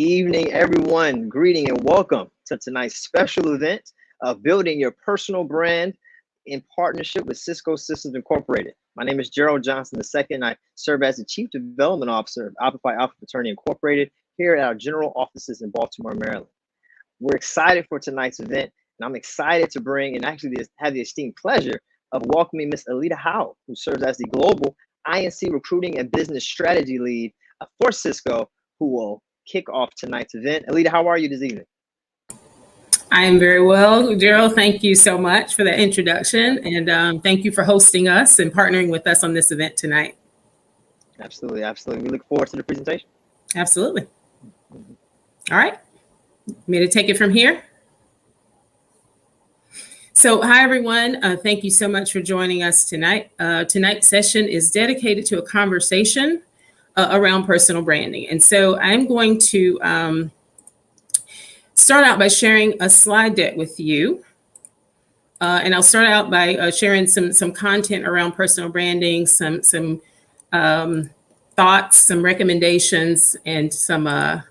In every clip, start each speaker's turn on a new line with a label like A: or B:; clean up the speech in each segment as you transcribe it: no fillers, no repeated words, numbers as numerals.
A: evening, everyone. Greeting and welcome to tonight's special event of building your personal brand in partnership with Cisco Systems Incorporated. My name is Gerald Johnson II. I serve as the Chief Development Officer of Alpha Phi Alpha Fraternity Incorporated here at our general offices in Baltimore, Maryland. We're excited for tonight's event, and I'm excited to bring and actually have the esteemed pleasure of welcoming Ms. Alita Howell, who serves as the Global INC Recruiting and Business Strategy Lead for Cisco, who will kick off tonight's event. Alita, how are you this evening?
B: I am very well, Gerald. Thank you so much for the introduction, and thank you for hosting us and partnering with us on this event tonight.
A: Absolutely, absolutely. We look forward to the presentation.
B: Absolutely. All right. Me to take it from here. So, hi, everyone. Thank you so much for joining us tonight. Tonight's session is dedicated to a conversation around personal branding. And so I'm going to start out by sharing a slide deck with you. And I'll start out by sharing some content around personal branding, some thoughts, some recommendations, and some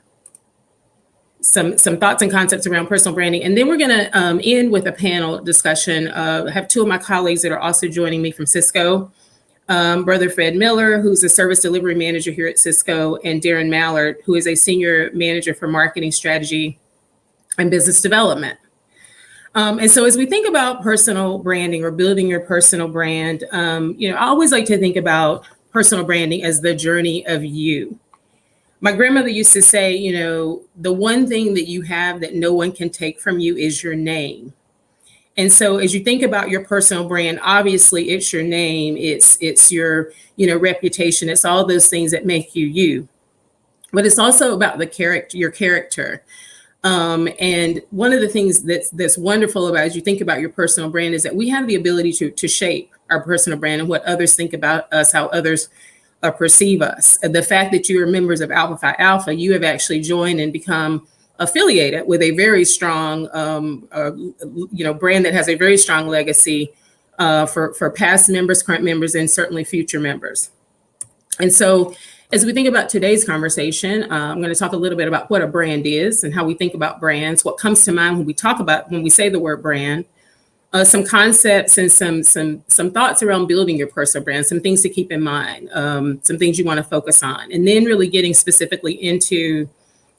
B: thoughts and concepts around personal branding. And then we're going to end with a panel discussion. I have two of my colleagues that are also joining me from Cisco. Brother Fred Miller, who's a service delivery manager here at Cisco, and Darren Mallard, who is a senior manager for marketing strategy and business development. And so as we think about personal branding or building your personal brand, I always like to think about personal branding as the journey of you. My grandmother used to say, the one thing that you have that no one can take from you is your name. And so as you think about your personal brand, obviously it's your name, it's your, reputation, it's all those things that make you you. But it's also about your character. And one of the things that's wonderful about as you think about your personal brand is that we have the ability to shape our personal brand and what others think about us, how others perceive us. The fact that you are members of Alpha Phi Alpha, you have actually joined and become affiliated with a very strong, brand that has a very strong legacy for past members, current members, and certainly future members. And so as we think about today's conversation, I'm going to talk a little bit about what a brand is and how we think about brands, what comes to mind when we say the word brand, some concepts and some thoughts around building your personal brand, some things to keep in mind, some things you want to focus on, and then really getting specifically into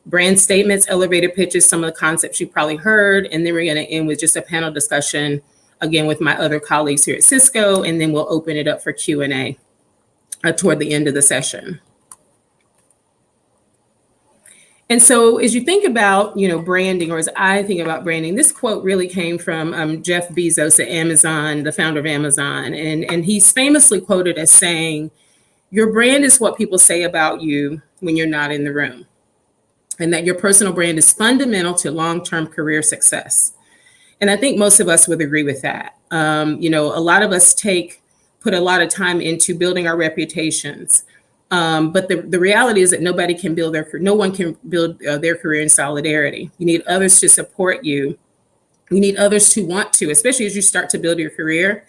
B: brand statements, elevator pitches, some of the concepts you probably heard, and then we're going to end with just a panel discussion, again, with my other colleagues here at Cisco, and then we'll open it up for Q&A toward the end of the session. And so as you think about, branding, or as I think about branding, this quote really came from Jeff Bezos at Amazon, the founder of Amazon. And he's famously quoted as saying, your brand is what people say about you when you're not in the room. And that your personal brand is fundamental to long-term career success. And I think most of us would agree with that. A lot of us put a lot of time into building our reputations. But the reality is that no one can build their career in solidarity. You need others to support you. You need others to want to, especially as you start to build your career.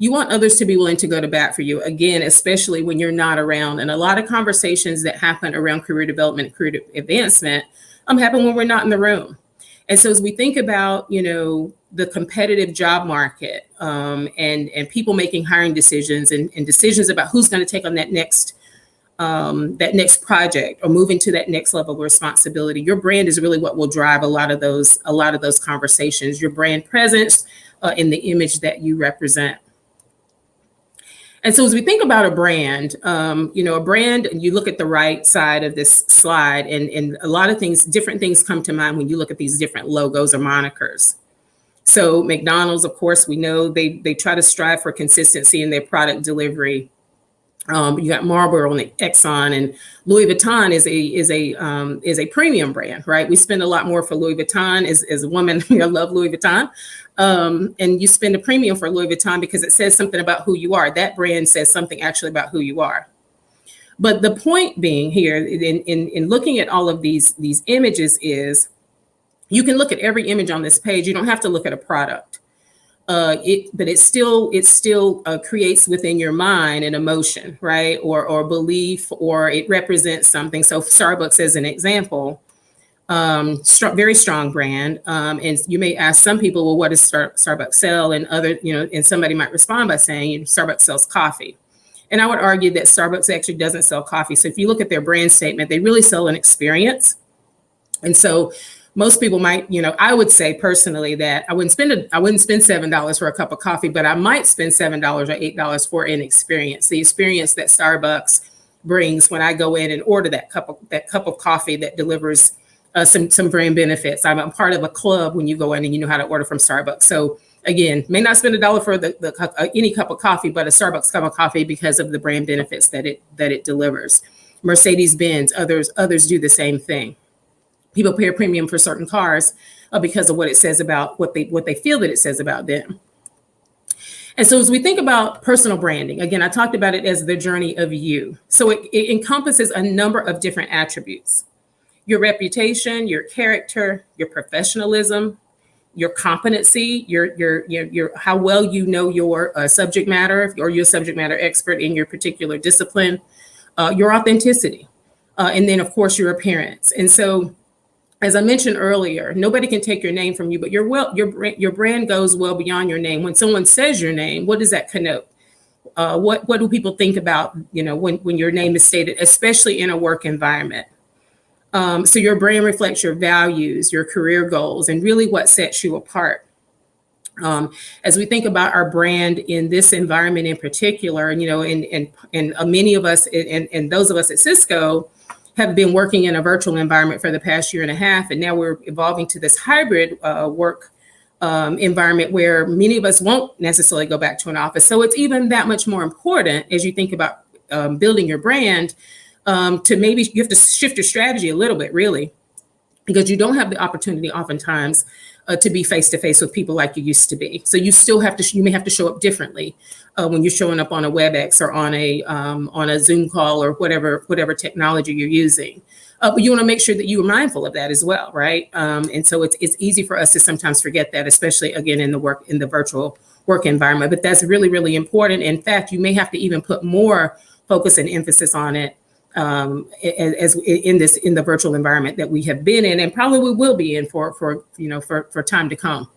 B: You want others to be willing to go to bat for you, again, especially when you're not around. And a lot of conversations that happen around career development and career advancement happen when we're not in the room. And so as we think about, the competitive job market and people making hiring decisions and decisions about who's going to take on that next project or move into that next level of responsibility, your brand is really what will drive a lot of those conversations, your brand presence in the image that you represent. And so as we think about a brand, a brand, and you look at the right side of this slide, and a lot of different things come to mind when you look at these different logos or monikers. So McDonald's, of course, we know they try to strive for consistency in their product delivery. You got Marlboro and Exxon, and Louis Vuitton is a premium brand, right? We spend a lot more for Louis Vuitton. As a woman, I love Louis Vuitton. And you spend a premium for Louis Vuitton because it says something about who you are. That brand says something actually about who you are. But the point being here in looking at all of these images is you can look at every image on this page. You don't have to look at a product. But it still creates within your mind an emotion, right? Or belief, or it represents something. So Starbucks as an example, very strong brand. And you may ask some people, well, what does Starbucks sell? And and somebody might respond by saying, Starbucks sells coffee. And I would argue that Starbucks actually doesn't sell coffee. So if you look at their brand statement, they really sell an experience. And so most people might, I would say personally that I wouldn't spend $7 for a cup of coffee, but I might spend $7 or $8 for an experience, the experience that Starbucks brings when I go in and order that cup of coffee that delivers some brand benefits. I'm a part of a club when you go in and you know how to order from Starbucks. So again, may not spend $1 for any cup of coffee, but a Starbucks cup of coffee because of the brand benefits that it delivers. Mercedes-Benz, others do the same thing. People pay a premium for certain cars because of what it says about what they feel that it says about them. And so as we think about personal branding, again, I talked about it as the journey of you. So it encompasses a number of different attributes: your reputation, your character, your professionalism, your competency, your how well you know your subject matter, or you're a subject matter expert in your particular discipline, your authenticity, and then of course your appearance. And so, as I mentioned earlier, nobody can take your name from you, but your brand goes well beyond your name. When someone says your name, what does that connote? What do people think about, when your name is stated, especially in a work environment? So your brand reflects your values, your career goals, and really what sets you apart. As we think about our brand in this environment in particular, and many of us and those of us at Cisco have been working in a virtual environment for the past year and a half, and now we're evolving to this hybrid work environment where many of us won't necessarily go back to an office. So it's even that much more important as you think about building your brand, to maybe you have to shift your strategy a little bit, really, because you don't have the opportunity oftentimes to be face-to-face with people like you used to be. So you still have to, you may have to show up differently when you're showing up on a WebEx or on a Zoom call or whatever technology you're using. But you want to make sure that you are mindful of that as well, right? And so it's easy for us to sometimes forget that, especially again in the virtual work environment. But that's really, really important. In fact, you may have to even put more focus and emphasis on it as in the virtual environment that we have been in, and probably we will be in for time to come.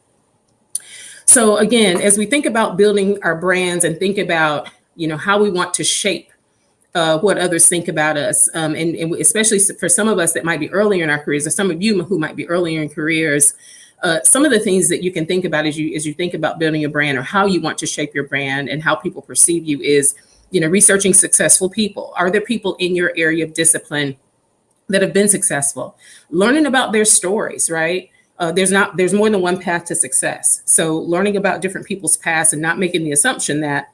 B: So again, as we think about building our brands and think about how we want to shape what others think about us, and especially for some of us that might be earlier in our careers, or some of you who might be earlier in careers, some of the things that you can think about as you think about building a brand, or how you want to shape your brand and how people perceive you, is researching successful people. Are there people in your area of discipline that have been successful? Learning about their stories, right? There's more than one path to success. So learning about different people's past and not making the assumption that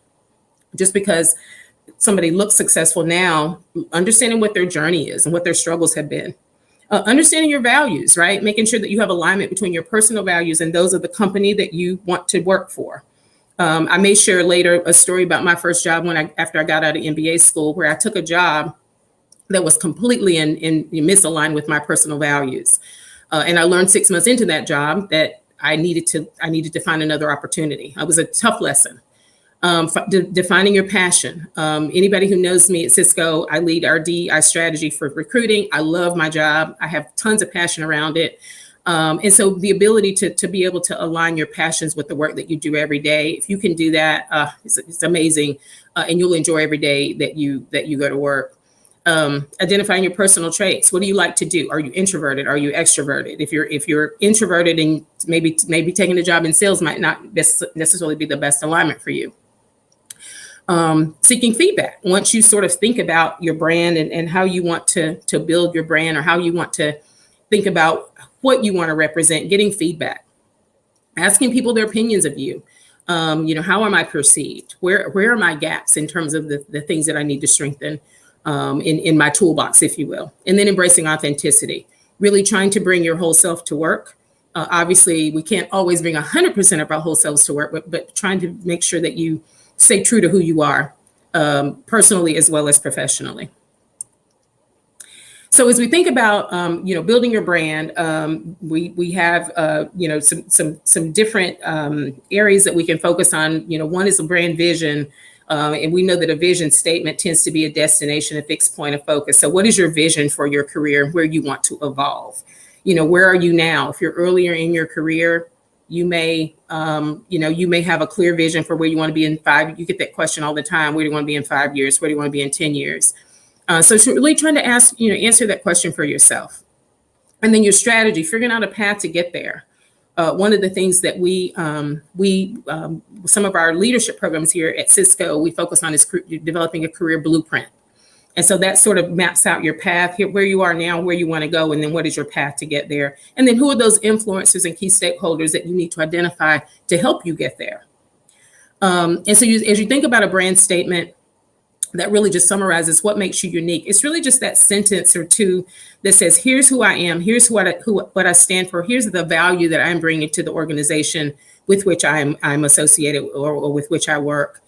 B: just because somebody looks successful now, understanding what their journey is and what their struggles have been. Understanding your values, right? Making sure that you have alignment between your personal values and those of the company that you want to work for. I may share later a story about my first job after I got out of MBA school, where I took a job that was completely misaligned with my personal values. And I learned 6 months into that job that I needed to find another opportunity. It was a tough lesson. Defining your passion. Anybody who knows me at Cisco, I lead our DEI strategy for recruiting. I love my job. I have tons of passion around it. And so the ability to be able to align your passions with the work that you do every day, if you can do that, it's amazing. And you'll enjoy every day that you go to work. Identifying your personal traits. What do you like to do? Are you introverted? Are you extroverted? If you're introverted and maybe taking a job in sales might not necessarily be the best alignment for you. Seeking feedback. Once you sort of think about your brand and how you want to build your brand, or how you want to think about what you want to represent, getting feedback, asking people their opinions of you. How am I perceived? Where are my gaps in terms of the things that I need to strengthen in my toolbox, if you will. And then embracing authenticity, really trying to bring your whole self to work. Obviously, we can't always bring 100% of our whole selves to work, but trying to make sure that you stay true to who you are, personally as well as professionally. So as we think about, building your brand, we have, some different areas that we can focus on. One is a brand vision. And we know that a vision statement tends to be a destination, a fixed point of focus. So what is your vision for your career and where you want to evolve? where are you now? If you're earlier in your career, you may have a clear vision for where you want to be in 5. You get that question all the time. Where do you want to be in 5 years? Where do you want to be in 10 years? So it's really trying to answer that question for yourself. And then your strategy, figuring out a path to get there. One of the things that some of our leadership programs here at Cisco, we focus on is developing a career blueprint. And so that sort of maps out your path here, where you are now, where you want to go, and then what is your path to get there? And then who are those influencers and key stakeholders that you need to identify to help you get there? And so as you think about a brand statement, that really just summarizes what makes you unique. It's really just that sentence or two that says, here's who I am, here's what I stand for, here's the value that I'm bringing to the organization with which I'm associated or with which I work.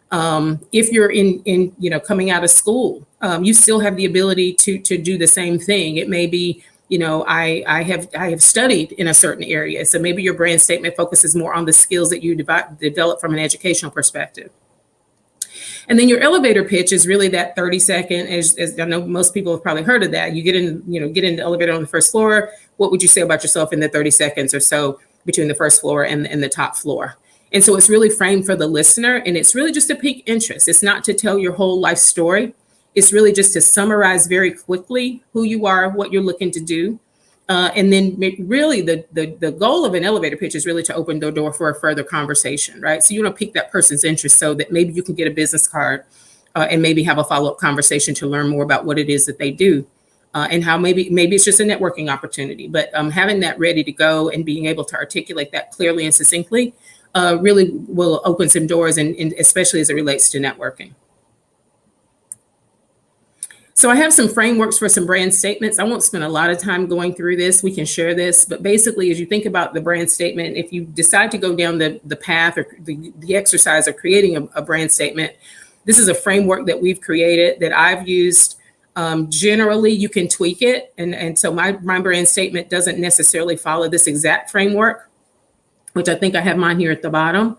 B: If you're in coming out of school, you still have the ability to do the same thing. It may be, I have studied in a certain area. So maybe your brand statement focuses more on the skills that you develop from an educational perspective. And then your elevator pitch is really that 30-second, as I know most people have probably heard of that. You get in the elevator on the first floor. What would you say about yourself in the 30 seconds or so between the first floor and the top floor? And so it's really framed for the listener, and it's really just to pique interest. It's not to tell your whole life story. It's really just to summarize very quickly who you are, what you're looking to do. And then really the goal of an elevator pitch is really to open the door for a further conversation, right? So you want to pique that person's interest so that maybe you can get a business card and maybe have a follow-up conversation to learn more about what it is that they do and how maybe it's just a networking opportunity. But having that ready to go and being able to articulate that clearly and succinctly really will open some doors, and especially as it relates to networking. So I have some frameworks for some brand statements. I won't spend a lot of time going through this. We can share this, but basically, as you think about the brand statement, if you decide to go down the path or the exercise of creating a brand statement, this is a framework that we've created that I've used. Generally, you can tweak it. And so my brand statement doesn't necessarily follow this exact framework, which I think I have mine here at the bottom.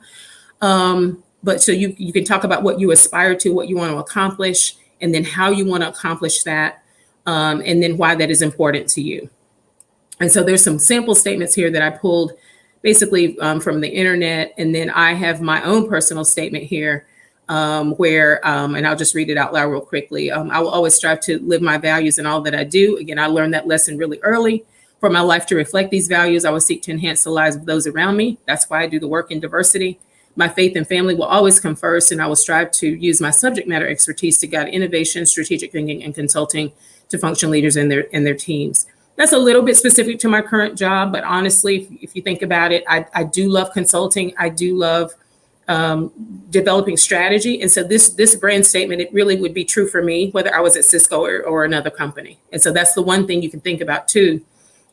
B: But so you can talk about what you aspire to, what you want to accomplish, and then how you want to accomplish that, and then why that is important to you. And so there's some sample statements here that I pulled basically from the internet, and then I have my own personal statement here where, and I'll just read it out loud real quickly. I will always strive to live my values in all that I do. Again, I learned that lesson really early. For my life to reflect these values, I will seek to enhance the lives of those around me. That's why I do the work in diversity. My faith and family will always come first, and I will strive to use my subject matter expertise to guide innovation, strategic thinking, and consulting to function leaders and their teams. That's a little bit specific to my current job, but honestly, if you think about it, I do love consulting. I do love developing strategy. And so this brand statement, it really would be true for me, whether I was at Cisco or another company. And so that's the one thing you can think about too,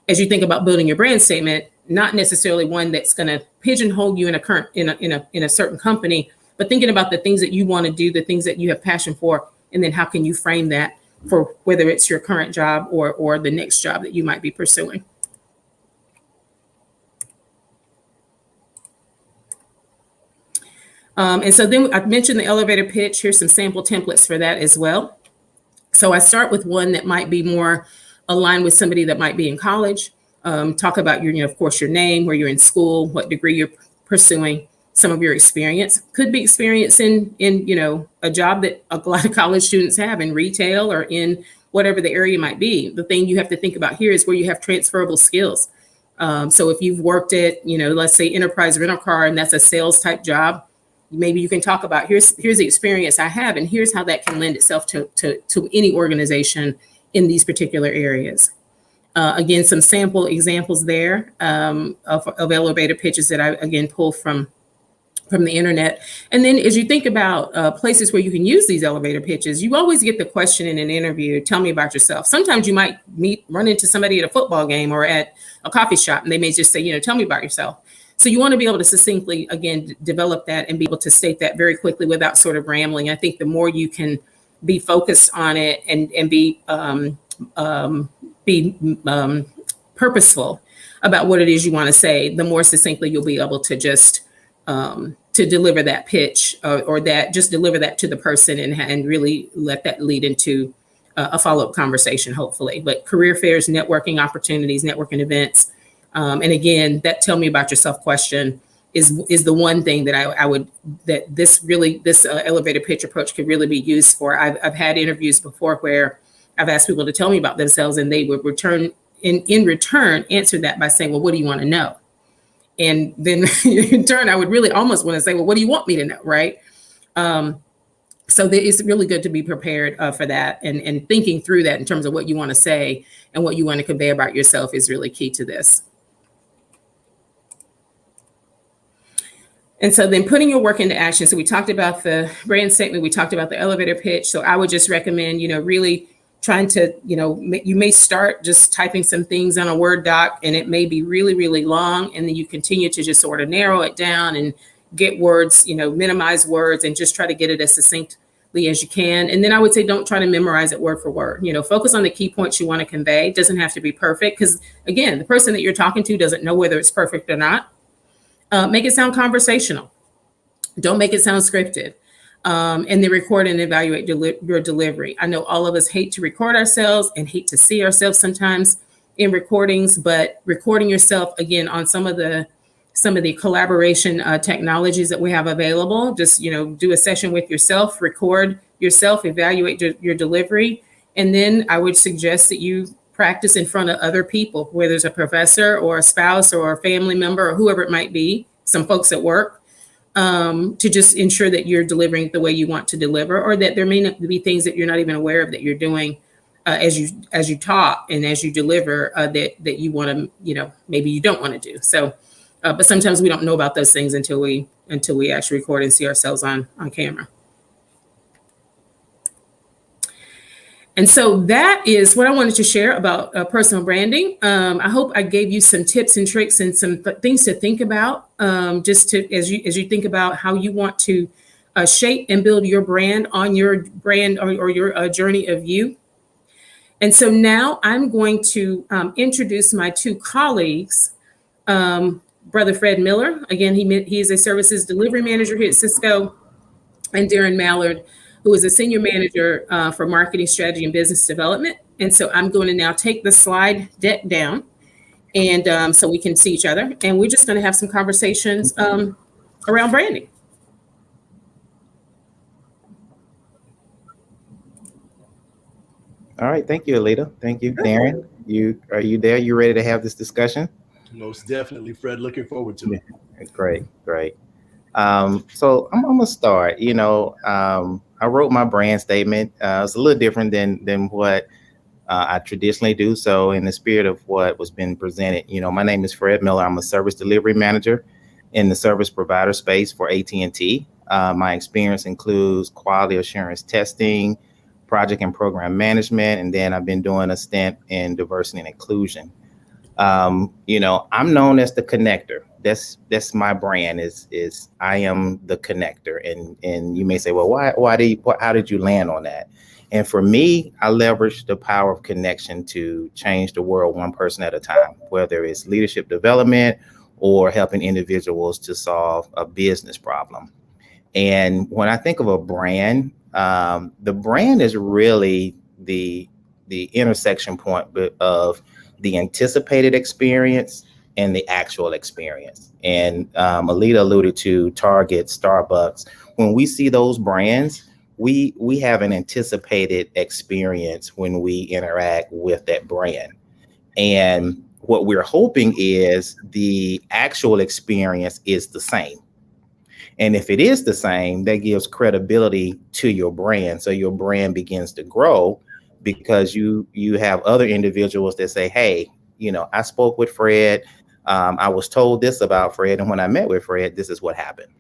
B: as you think about building your brand statement, not necessarily one that's going to pigeonhole you in a certain company, but thinking about the things that you want to do, the things that you have passion for, and then how can you frame that for whether it's your current job or the next job that you might be pursuing. And so then I mentioned the elevator pitch. Here's some sample templates for that as well. So I start with one that might be more aligned with somebody that might be in college. Talk about of course, your name, where you're in school, what degree you're pursuing, some of your experience. Could be experience in a job that a lot of college students have in retail or in whatever the area might be. The thing you have to think about here is where you have transferable skills. So if you've worked at, let's say enterprise rental car, and that's a sales type job, maybe you can talk about here's the experience I have, and here's how that can lend itself to any organization in these particular areas. Again, some sample examples there of elevator pitches that I, again, pulled from the internet. And then as you think about places where you can use these elevator pitches, you always get the question in an interview, tell me about yourself. Sometimes you might run into somebody at a football game or at a coffee shop, and they may just say, tell me about yourself. So you want to be able to succinctly, again, develop that and be able to state that very quickly without sort of rambling. I think the more you can be focused on it and be purposeful about what it is you want to say, the more succinctly you'll be able to just to deliver that pitch or that just deliver that to the person and really let that lead into a follow-up conversation, hopefully. But career fairs, networking opportunities, networking events. And again, that tell me about yourself question is the one thing that I would, that this elevator pitch approach could really be used for. I've had interviews before where I've asked people to tell me about themselves, and they would in return answer that by saying, well, what do you want to know? And then in turn, I would really almost want to say, well, what do you want me to know, right? So it's really good to be prepared for that, and thinking through that in terms of what you want to say and what you want to convey about yourself is really key to this. And so then putting your work into action. So we talked about the brand statement, we talked about the elevator pitch. So I would just recommend, really trying to, you may start just typing some things on a Word doc, and it may be really, really long. And then you continue to just sort of narrow it down and get words, minimize words, and just try to get it as succinctly as you can. And then I would say, don't try to memorize it word for word. Focus on the key points you want to convey. It doesn't have to be perfect, because again, the person that you're talking to doesn't know whether it's perfect or not. Make it sound conversational. Don't make it sound scripted. And then record and evaluate your delivery. I know all of us hate to record ourselves and hate to see ourselves sometimes in recordings, but recording yourself, again, on some of the collaboration technologies that we have available, just, do a session with yourself, record yourself, evaluate your delivery. And then I would suggest that you practice in front of other people, whether it's a professor or a spouse or a family member or whoever it might be, some folks at work, to just ensure that you're delivering the way you want to deliver, or that there may not be things that you're not even aware of that you're doing as you talk and as you deliver that you want to, maybe you don't want to do. So, but sometimes we don't know about those things until we actually record and see ourselves on camera. And so that is what I wanted to share about personal branding. I hope I gave you some tips and tricks and some things to think about, just to as you think about how you want to shape and build your brand on your brand or your journey of you. And so now I'm going to introduce my two colleagues, Brother Fred Miller. Again, he is a services delivery manager here at Cisco, and Darren Mallard, who is a senior manager for marketing strategy and business development. And so I'm going to now take the slide deck down, and so we can see each other. And we're just going to have some conversations around branding.
C: All right, thank you, Alita. Thank you, Darren. Are you there? You ready to have this discussion?
D: Most definitely, Fred. Looking forward to it.
C: Great. So I'm gonna start. I wrote my brand statement. It's a little different than what I traditionally do. So in the spirit of what was being presented, my name is Fred Miller. I'm a service delivery manager in the service provider space for AT&T. My experience includes quality assurance testing, project and program management, and then I've been doing a stint in diversity and inclusion. I'm known as the connector. That's my brand is I am the connector. And you may say, well, how did you land on that? And for me, I leverage the power of connection to change the world one person at a time, whether it's leadership development or helping individuals to solve a business problem. And when I think of a brand, the brand is really the intersection point of the anticipated experience and the actual experience. And Alita alluded to Target, Starbucks. When we see those brands, we have an anticipated experience when we interact with that brand. And what we're hoping is the actual experience is the same. And if it is the same, that gives credibility to your brand. So your brand begins to grow because you have other individuals that say, hey, I spoke with Fred. I was told this about Fred. And when I met with Fred, this is what happened.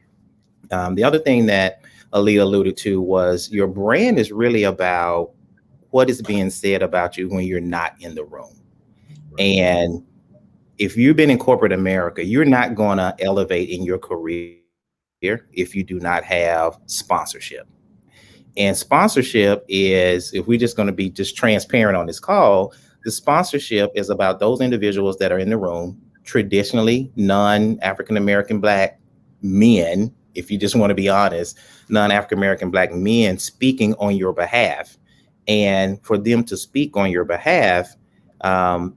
C: The other thing that Alita alluded to was your brand is really about what is being said about you when you're not in the room. And if you've been in corporate America, you're not going to elevate in your career if you do not have sponsorship. And sponsorship is, if we're just going to be just transparent on this call, the sponsorship is about those individuals that are in the room, traditionally non-African American Black men, if you just want to be honest, non-African American Black men speaking on your behalf. And for them to speak on your behalf,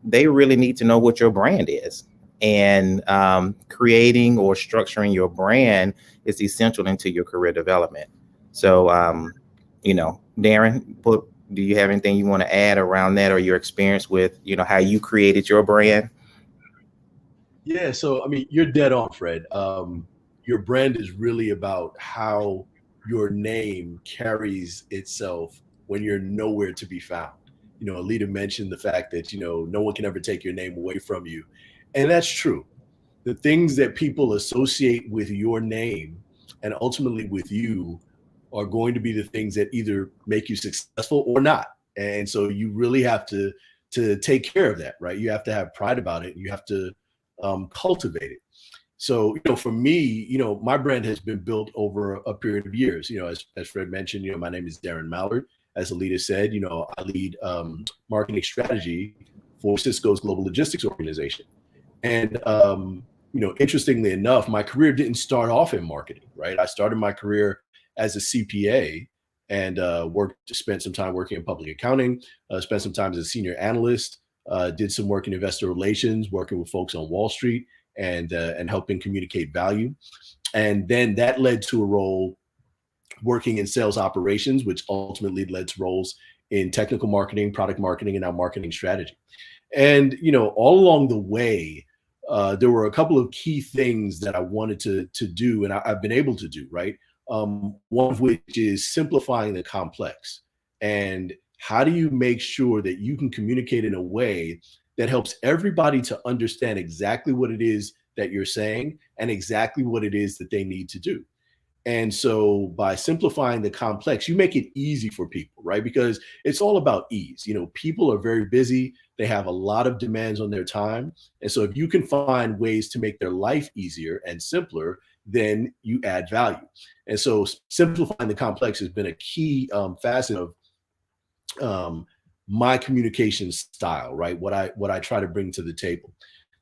C: they really need to know what your brand is. And creating or structuring your brand is essential into your career development. So, Darren, do you have anything you want to add around that, or your experience with, how you created your brand?
D: Yeah, so I mean, you're dead on, Fred. Your brand is really about how your name carries itself when you're nowhere to be found. Alita mentioned the fact that, no one can ever take your name away from you. And that's true. The things that people associate with your name and ultimately with you are going to be the things that either make you successful or not. And so you really have to take care of that, right? You have to have pride about it. You have to cultivate it. So, for me, my brand has been built over a period of years. As Fred mentioned, my name is Darren Mallard. As Alita said, I lead marketing strategy for Cisco's global logistics organization. And, interestingly enough, my career didn't start off in marketing, right? I started my career as a CPA and spent some time working in public accounting, spent some time as a senior analyst, did some work in investor relations, working with folks on Wall Street and helping communicate value. And then that led to a role working in sales operations, which ultimately led to roles in technical marketing, product marketing, and now marketing strategy. And, all along the way, there were a couple of key things that I wanted to do, and I've been able to do, right? One of which is simplifying the complex. And how do you make sure that you can communicate in a way that helps everybody to understand exactly what it is that you're saying and exactly what it is that they need to do? And so by simplifying the complex, you make it easy for people, right? Because it's all about ease. People are very busy. They have a lot of demands on their time. And so if you can find ways to make their life easier and simpler, then you add value. And so simplifying the complex has been a key facet of my communication style, right? What I try to bring to the table.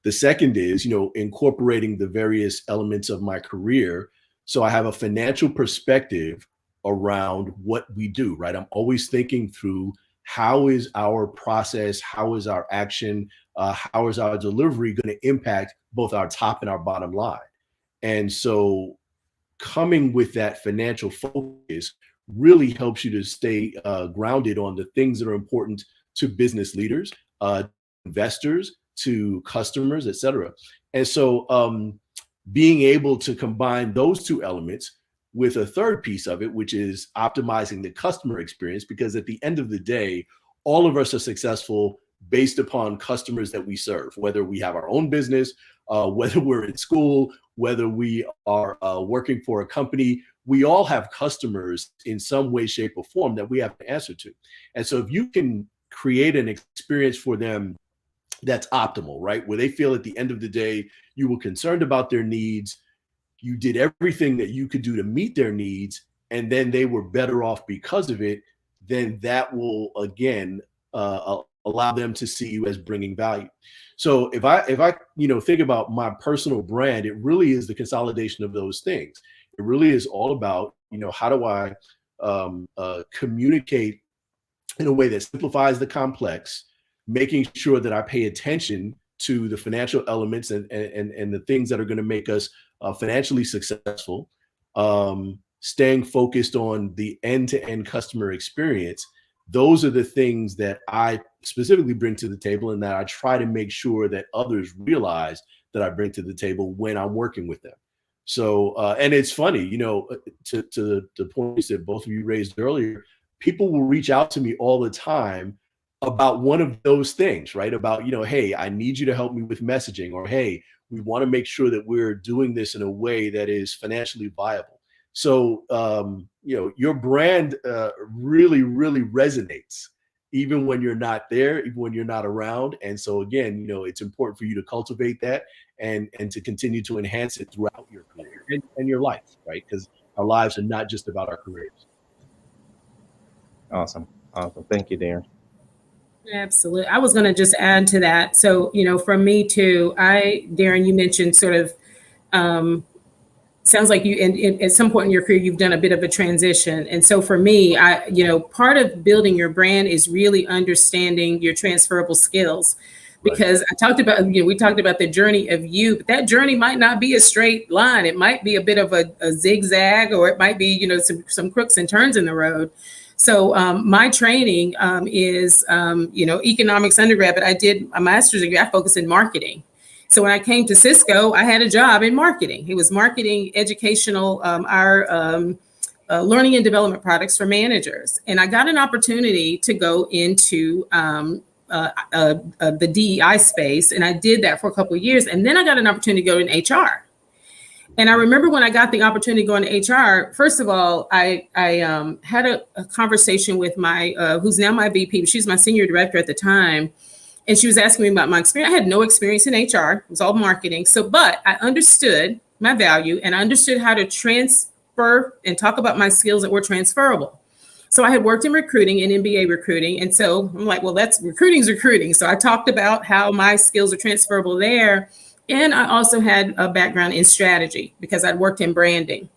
D: The second is, incorporating the various elements of my career. So I have a financial perspective around what we do, right? I'm always thinking through how is our process, how is our action, how is our delivery going to impact both our top and our bottom line? And so coming with that financial focus really helps you to stay grounded on the things that are important to business leaders, investors, to customers, et cetera. And so being able to combine those two elements with a third piece of it, which is optimizing the customer experience, because at the end of the day, all of us are successful based upon customers that we serve, whether we have our own business, whether we're in school, whether we are working for a company. We all have customers in some way, shape, or form that we have to answer to. And so if you can create an experience for them that's optimal, right? Where they feel at the end of the day, you were concerned about their needs, you did everything that you could do to meet their needs, and then they were better off because of it, then that will, again, allow them to see you as bringing value. So if I think about my personal brand, it really is the consolidation of those things. It really is all about, how do I communicate in a way that simplifies the complex, making sure that I pay attention to the financial elements and the things that are going to make us financially successful, staying focused on the end-to-end customer experience. Those are the things that I specifically bring to the table, and that I try to make sure that others realize that I bring to the table when I'm working with them. So, and it's funny, to the points that both of you raised earlier, people will reach out to me all the time about one of those things, right? About, hey, I need you to help me with messaging, or, hey, we want to make sure that we're doing this in a way that is financially viable. So, your brand really, really resonates, even when you're not there, even when you're not around. And so, again, it's important for you to cultivate that and to continue to enhance it throughout your career and your life, right? Because our lives are not just about our careers.
C: Awesome. Thank you, Darren.
B: Absolutely. I was going to just add to that. So, from me too, Darren, you mentioned sort of sounds like you, and at some point in your career, you've done a bit of a transition. And so for me, part of building your brand is really understanding your transferable skills. Because I talked about, we talked about the journey of you, but that journey might not be a straight line. It might be a bit of a zigzag, or it might be, some crooks and turns in the road. So my training is, economics undergrad, but I did a master's degree. I focused in marketing. So when I came to Cisco, I had a job in marketing. It was marketing, educational, learning and development products for managers. And I got an opportunity to go into the DEI space. And I did that for a couple of years. And then I got an opportunity to go in HR. And I remember when I got the opportunity to go into HR, first of all, I had a conversation with my, who's now my VP, she's my senior director at the time. And she was asking me about my experience. I had no experience in HR. It was all marketing. But I understood my value, and I understood how to transfer and talk about my skills that were transferable. So I had worked in recruiting and MBA recruiting. And so I'm like, well, recruiting's recruiting. So I talked about how my skills are transferable there. And I also had a background in strategy because I'd worked in branding.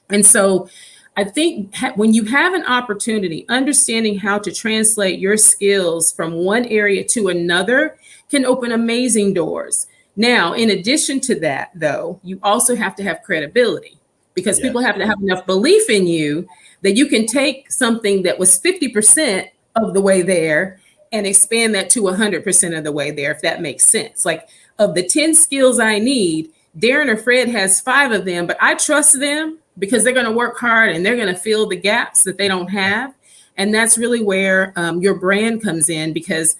B: And so I think when you have an opportunity, understanding how to translate your skills from one area to another can open amazing doors. Now, in addition to that, though, you also have to have credibility, because people have to have enough belief in you that you can take something that was 50% of the way there and expand that to 100% of the way there, if that makes sense. Like, of the 10 skills I need, Darren or Fred has 5 of them, but I trust them because they're going to work hard and they're going to fill the gaps that they don't have. And that's really where your brand comes in, because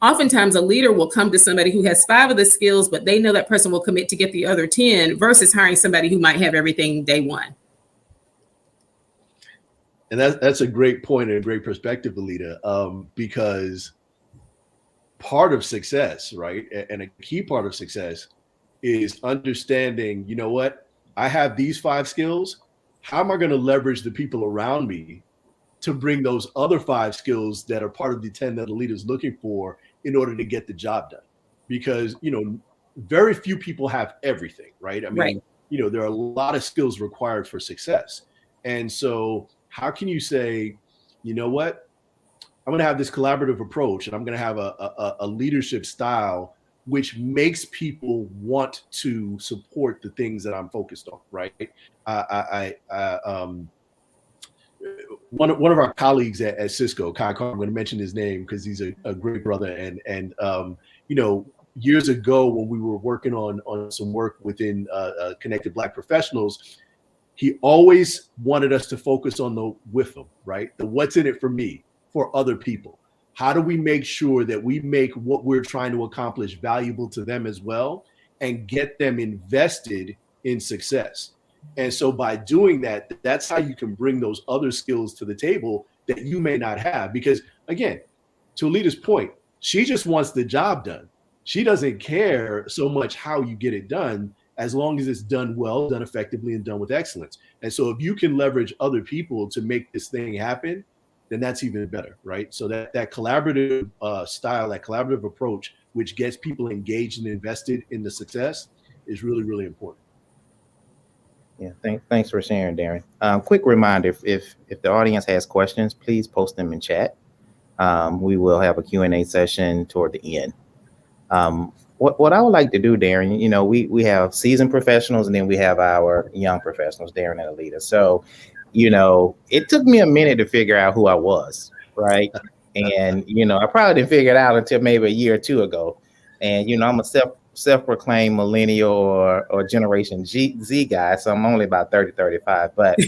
B: oftentimes a leader will come to somebody who has 5 of the skills, but they know that person will commit to get the other 10 versus hiring somebody who might have everything day one.
D: And that's a great point and a great perspective, Alita, because part of success, right, and a key part of success is understanding, you know what, I have these 5 skills. How am I going to leverage the people around me to bring those other 5 skills that are part of the 10 that a leader is looking for in order to get the job done? Because, very few people have everything, right? I mean, there are a lot of skills required for success. And so how can you say, you know what, I'm going to have this collaborative approach, and I'm going to have a leadership style which makes people want to support the things that I'm focused on, right? One of our colleagues at Cisco, Kai Carr, I'm going to mention his name because he's a great brother, and years ago when we were working on some work within Connected Black Professionals, he always wanted us to focus on the with them, right? The what's in it for me, for other people. How do we make sure that we make what we're trying to accomplish valuable to them as well, and get them invested in success? And so by doing that, that's how you can bring those other skills to the table that you may not have. Because again, to Alita's point, she just wants the job done. She doesn't care so much how you get it done, as long as it's done well, done effectively, and done with excellence. And so if you can leverage other people to make this thing happen, then that's even better, right? So that collaborative style, that collaborative approach, which gets people engaged and invested in the success, is really, really important.
C: Yeah, thanks for sharing, Darren. Quick reminder, if the audience has questions, please post them in chat. We will have a Q&A session toward the end. What I would like to do, Darren, we have seasoned professionals, and then we have our young professionals, Darren and Alita. So, it took me a minute to figure out who I was, right? And, I probably didn't figure it out until maybe a year or two ago. And, I'm a self-proclaimed millennial or Generation Z guy, so I'm only about 30, 35. But,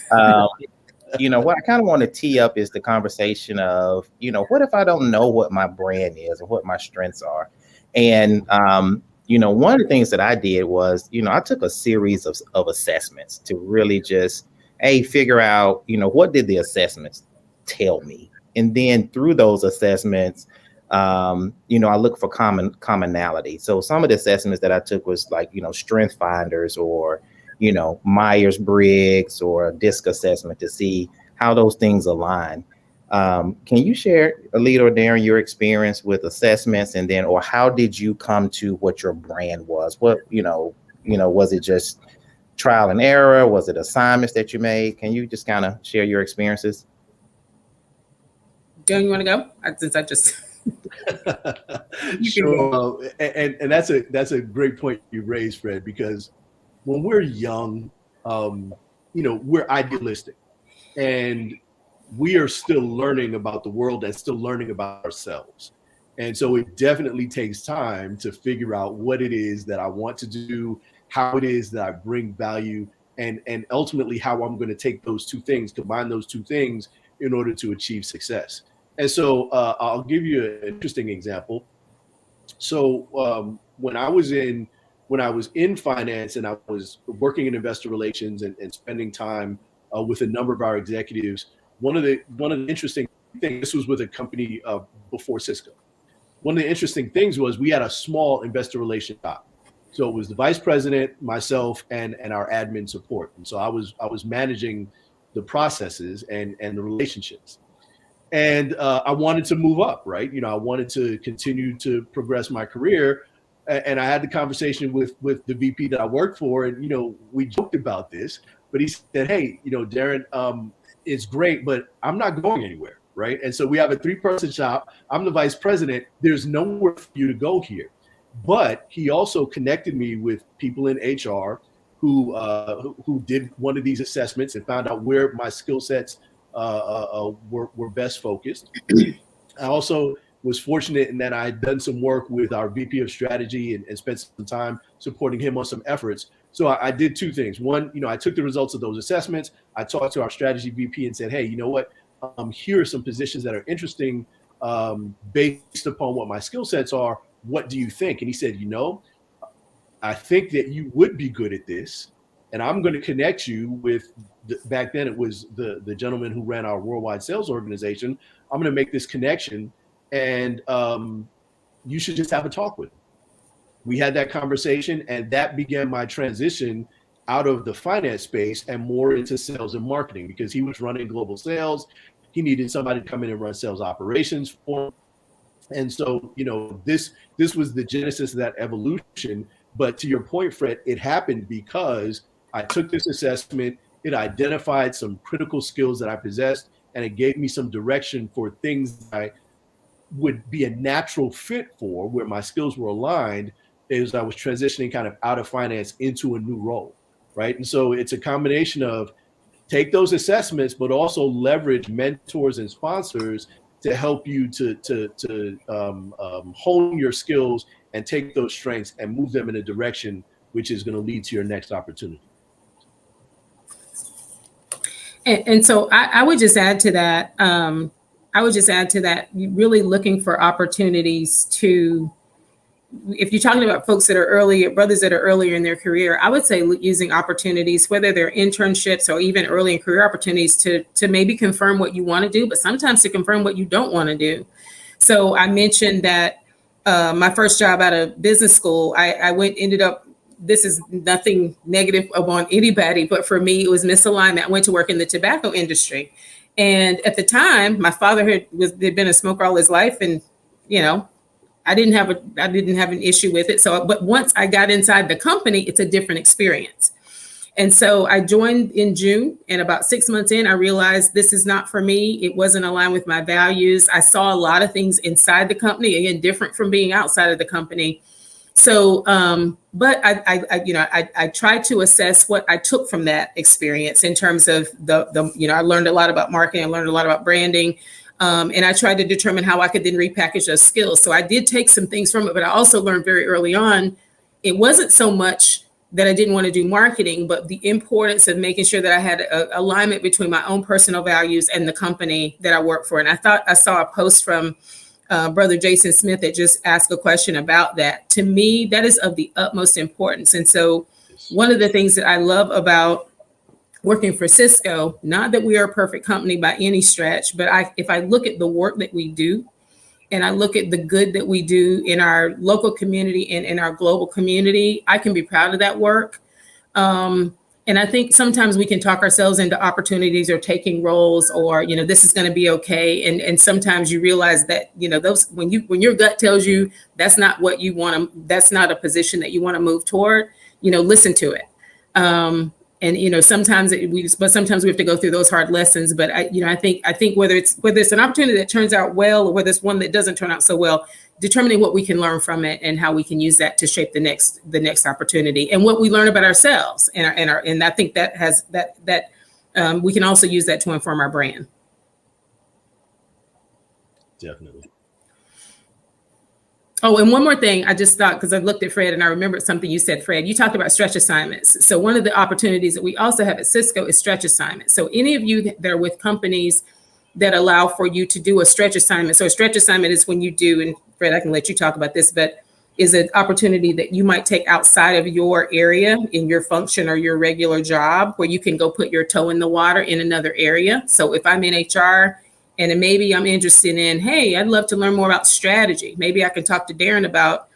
C: what I kind of want to tee up is the conversation of, what if I don't know what my brand is or what my strengths are? And, one of the things that I did was, I took a series of assessments to really just, figure out, what did the assessments tell me? And then through those assessments, I look for commonality. So some of the assessments that I took was like, strength finders or, Myers-Briggs or a DISC assessment to see how those things align. Can you share, Alita or Darren, your experience with assessments, and then, or how did you come to what your brand was? What, was it just trial and error? Was it assignments that you made? Can you just kind of share your experiences?
B: Darren, you want to go? Since I just
D: Sure. And that's a great point you raised, Fred, because when we're young, we're idealistic, and we are still learning about the world and still learning about ourselves. And so it definitely takes time to figure out what it is that I want to do, how it is that I bring value, and ultimately how I'm going to take those two things, combine those two things in order to achieve success. And so I'll give you an interesting example. So when I was in finance and I was working in investor relations and spending time with a number of our executives, one of the interesting things, this was with a company before Cisco. One of the interesting things was we had a small investor relations shop. So it was the vice president, myself, and our admin support. And so I was managing the processes and the relationships. And I wanted to move up, right? I wanted to continue to progress my career. And I had the conversation with the VP that I worked for, and we joked about this, but he said, "Hey, Darren, it's great, but I'm not going anywhere." Right. And so we have a 3-person shop. I'm the vice president. There's nowhere for you to go here. But he also connected me with people in HR who did one of these assessments and found out where my skill sets were best focused. I also was fortunate in that I had done some work with our VP of strategy and spent some time supporting him on some efforts. So I did two things. One, I took the results of those assessments. I talked to our strategy VP and said, "Hey, you know what? Here are some positions that are interesting based upon what my skill sets are. What do you think?" And he said, "I think that you would be good at this, and I'm going to connect you with," back then it was the gentleman who ran our worldwide sales organization. "I'm going to make this connection, and you should just have a talk with him." We had that conversation, and that began my transition out of the finance space and more into sales and marketing, because he was running global sales. He needed somebody to come in and run sales operations for him. And so, this was the genesis of that evolution. But to your point, Fred, it happened because I took this assessment. It identified some critical skills that I possessed, and it gave me some direction for things that I would be a natural fit for, where my skills were aligned, as I was transitioning kind of out of finance into a new role, right? And so it's a combination of take those assessments, but also leverage mentors and sponsors to help you to hone your skills and take those strengths and move them in a direction which is going to lead to your next opportunity.
B: And so I would just add to that. Really looking for opportunities to, if you're talking about folks that are earlier, brothers that are earlier in their career, I would say using opportunities, whether they're internships or even early in career opportunities, to maybe confirm what you want to do, but sometimes to confirm what you don't want to do. So I mentioned that my first job out of business school, ended up, this is nothing negative upon anybody, but for me, it was misalignment. I went to work in the tobacco industry. And at the time, my father had been a smoker all his life, and I didn't have an issue with it. So, but once I got inside the company, it's a different experience. And so I joined in June, and about 6 months in, I realized this is not for me. It wasn't aligned with my values. I saw a lot of things inside the company, again, different from being outside of the company. So, but I tried to assess what I took from that experience in terms of I learned a lot about marketing, I learned a lot about branding. And I tried to determine how I could then repackage those skills. So I did take some things from it, but I also learned very early on, it wasn't so much that I didn't want to do marketing, but the importance of making sure that I had an alignment between my own personal values and the company that I work for. And I thought I saw a post from Brother Jason Smith that just asked a question about that. To me, that is of the utmost importance. And so one of the things that I love about working for Cisco, not that we are a perfect company by any stretch, but if I look at the work that we do, and I look at the good that we do in our local community and in our global community, I can be proud of that work. And I think sometimes we can talk ourselves into opportunities or taking roles, or, this is going to be okay. And sometimes you realize that, those, when your gut tells you that's not what you want to, that's not a position that you want to move toward, listen to it. And sometimes sometimes we have to go through those hard lessons. But I think whether it's an opportunity that turns out well or whether it's one that doesn't turn out so well, determining what we can learn from it and how we can use that to shape the next opportunity, and what we learn about ourselves and I think that has that we can also use that to inform our brand.
D: Definitely.
B: Oh, and one more thing, I just thought, because I looked at Fred and I remembered something you said, Fred. You talked about stretch assignments. So one of the opportunities that we also have at Cisco is stretch assignments. So any of you that are with companies that allow for you to do a stretch assignment. So a stretch assignment is when you do, and Fred, I can let you talk about this, but is an opportunity that you might take outside of your area in your function or your regular job, where you can go put your toe in the water in another area. So if I'm in HR, and then maybe I'm interested in, hey, I'd love to learn more about strategy. Maybe I can talk to Darren about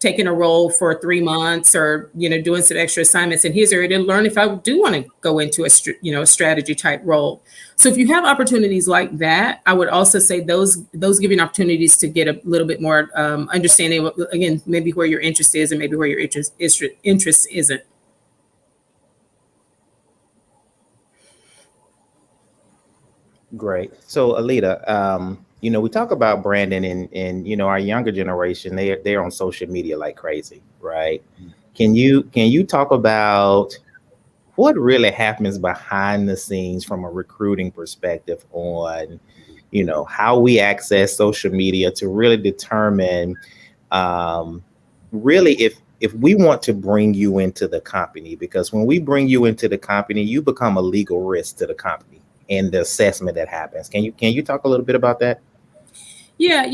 B: taking a role for 3 months or, doing some extra assignments in his area to learn if I do want to go into a strategy type role. So if you have opportunities like that, I would also say those give you opportunities to get a little bit more understanding of, again, maybe where your interest is and maybe where your interest isn't.
C: Great. So Alita, we talk about branding and our younger generation, they're on social media like crazy, right? Can you talk about what really happens behind the scenes from a recruiting perspective on, how we access social media to really determine really if we want to bring you into the company, because when we bring you into the company, you become a legal risk to the company and the assessment that happens. Can you talk a little bit about that?
B: Yeah,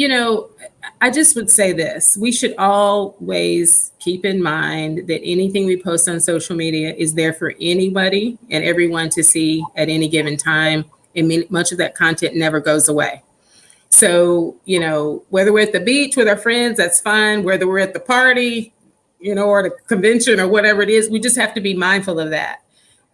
B: I just would say this. We should always keep in mind that anything we post on social media is there for anybody and everyone to see at any given time. And much of that content never goes away. So, whether we're at the beach with our friends, that's fine. Whether we're at the party, or the convention or whatever it is, we just have to be mindful of that.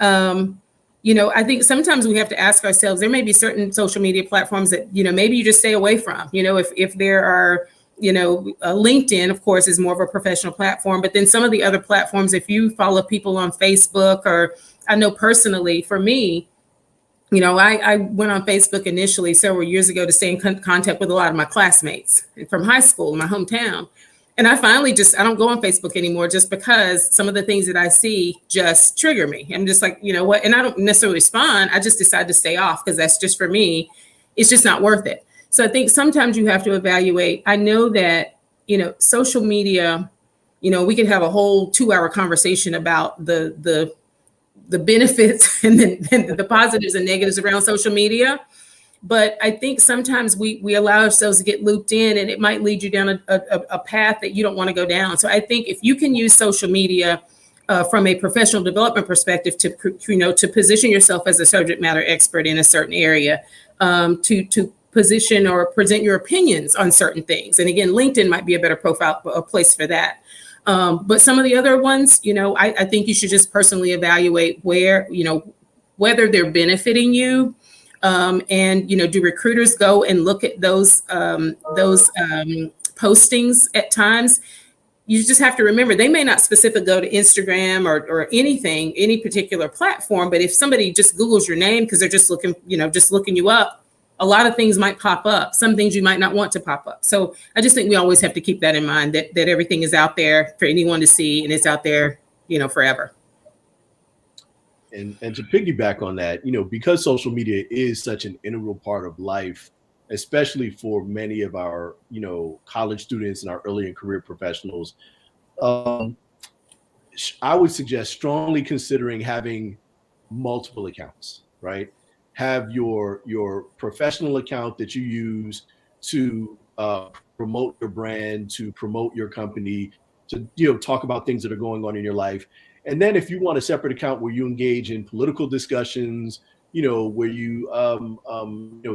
B: I think sometimes we have to ask ourselves, there may be certain social media platforms that, maybe you just stay away from, if there are, LinkedIn, of course, is more of a professional platform, but then some of the other platforms, if you follow people on Facebook, or I know personally for me, I went on Facebook initially several years ago to stay in contact with a lot of my classmates from high school in my hometown. And I finally I don't go on Facebook anymore just because some of the things that I see just trigger me. I'm just like, you know what? And I don't necessarily respond. I just decide to stay off because that's just, for me, it's just not worth it. So I think sometimes you have to evaluate. I know that, social media, we could have a whole 2-hour conversation about the benefits and then the positives and negatives around social media. But I think sometimes we allow ourselves to get looped in, and it might lead you down a path that you don't want to go down. So I think if you can use social media from a professional development perspective to position yourself as a subject matter expert in a certain area, to position or present your opinions on certain things. And again, LinkedIn might be a better a place for that. But some of the other ones, I think you should just personally evaluate whether they're benefiting you. And do recruiters go and look at those postings at times? You just have to remember, they may not specifically go to Instagram or anything, any particular platform, but if somebody just Googles your name because they're just looking you up, a lot of things might pop up. Some things you might not want to pop up. So I just think we always have to keep that in mind, that everything is out there for anyone to see, and it's out there, forever.
D: And to piggyback on that, because social media is such an integral part of life, especially for many of our, college students and our early and career professionals, I would suggest strongly considering having multiple accounts, right? Have your professional account that you use to promote your brand, to promote your company, to talk about things that are going on in your life. And then if you want a separate account where you engage in political discussions, where you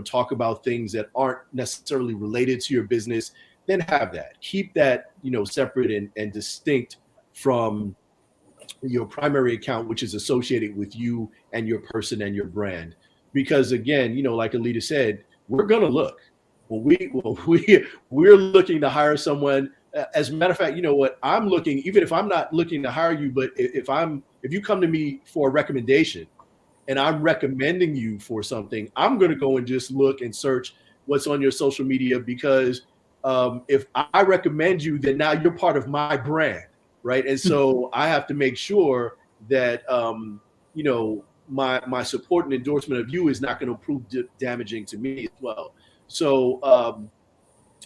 D: talk about things that aren't necessarily related to your business, then have that. Keep that, separate and distinct from your primary account, which is associated with you and your person and your brand. Because again, like Alita said, we're gonna look. We're looking to hire someone. As a matter of fact, I'm looking, even if I'm not looking to hire you, but if if you come to me for a recommendation and I'm recommending you for something, I'm going to go and just look and search what's on your social media, because if I recommend you, then now you're part of my brand, right? And so I have to make sure that you know, my support and endorsement of you is not going to prove damaging to me as well. So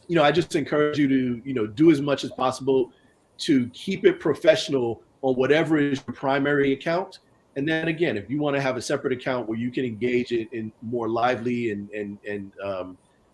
D: you know, I just encourage you to, you know, do as much as possible to keep it professional on whatever is your primary account. And then again, if you want to have a separate account where you can engage in more lively and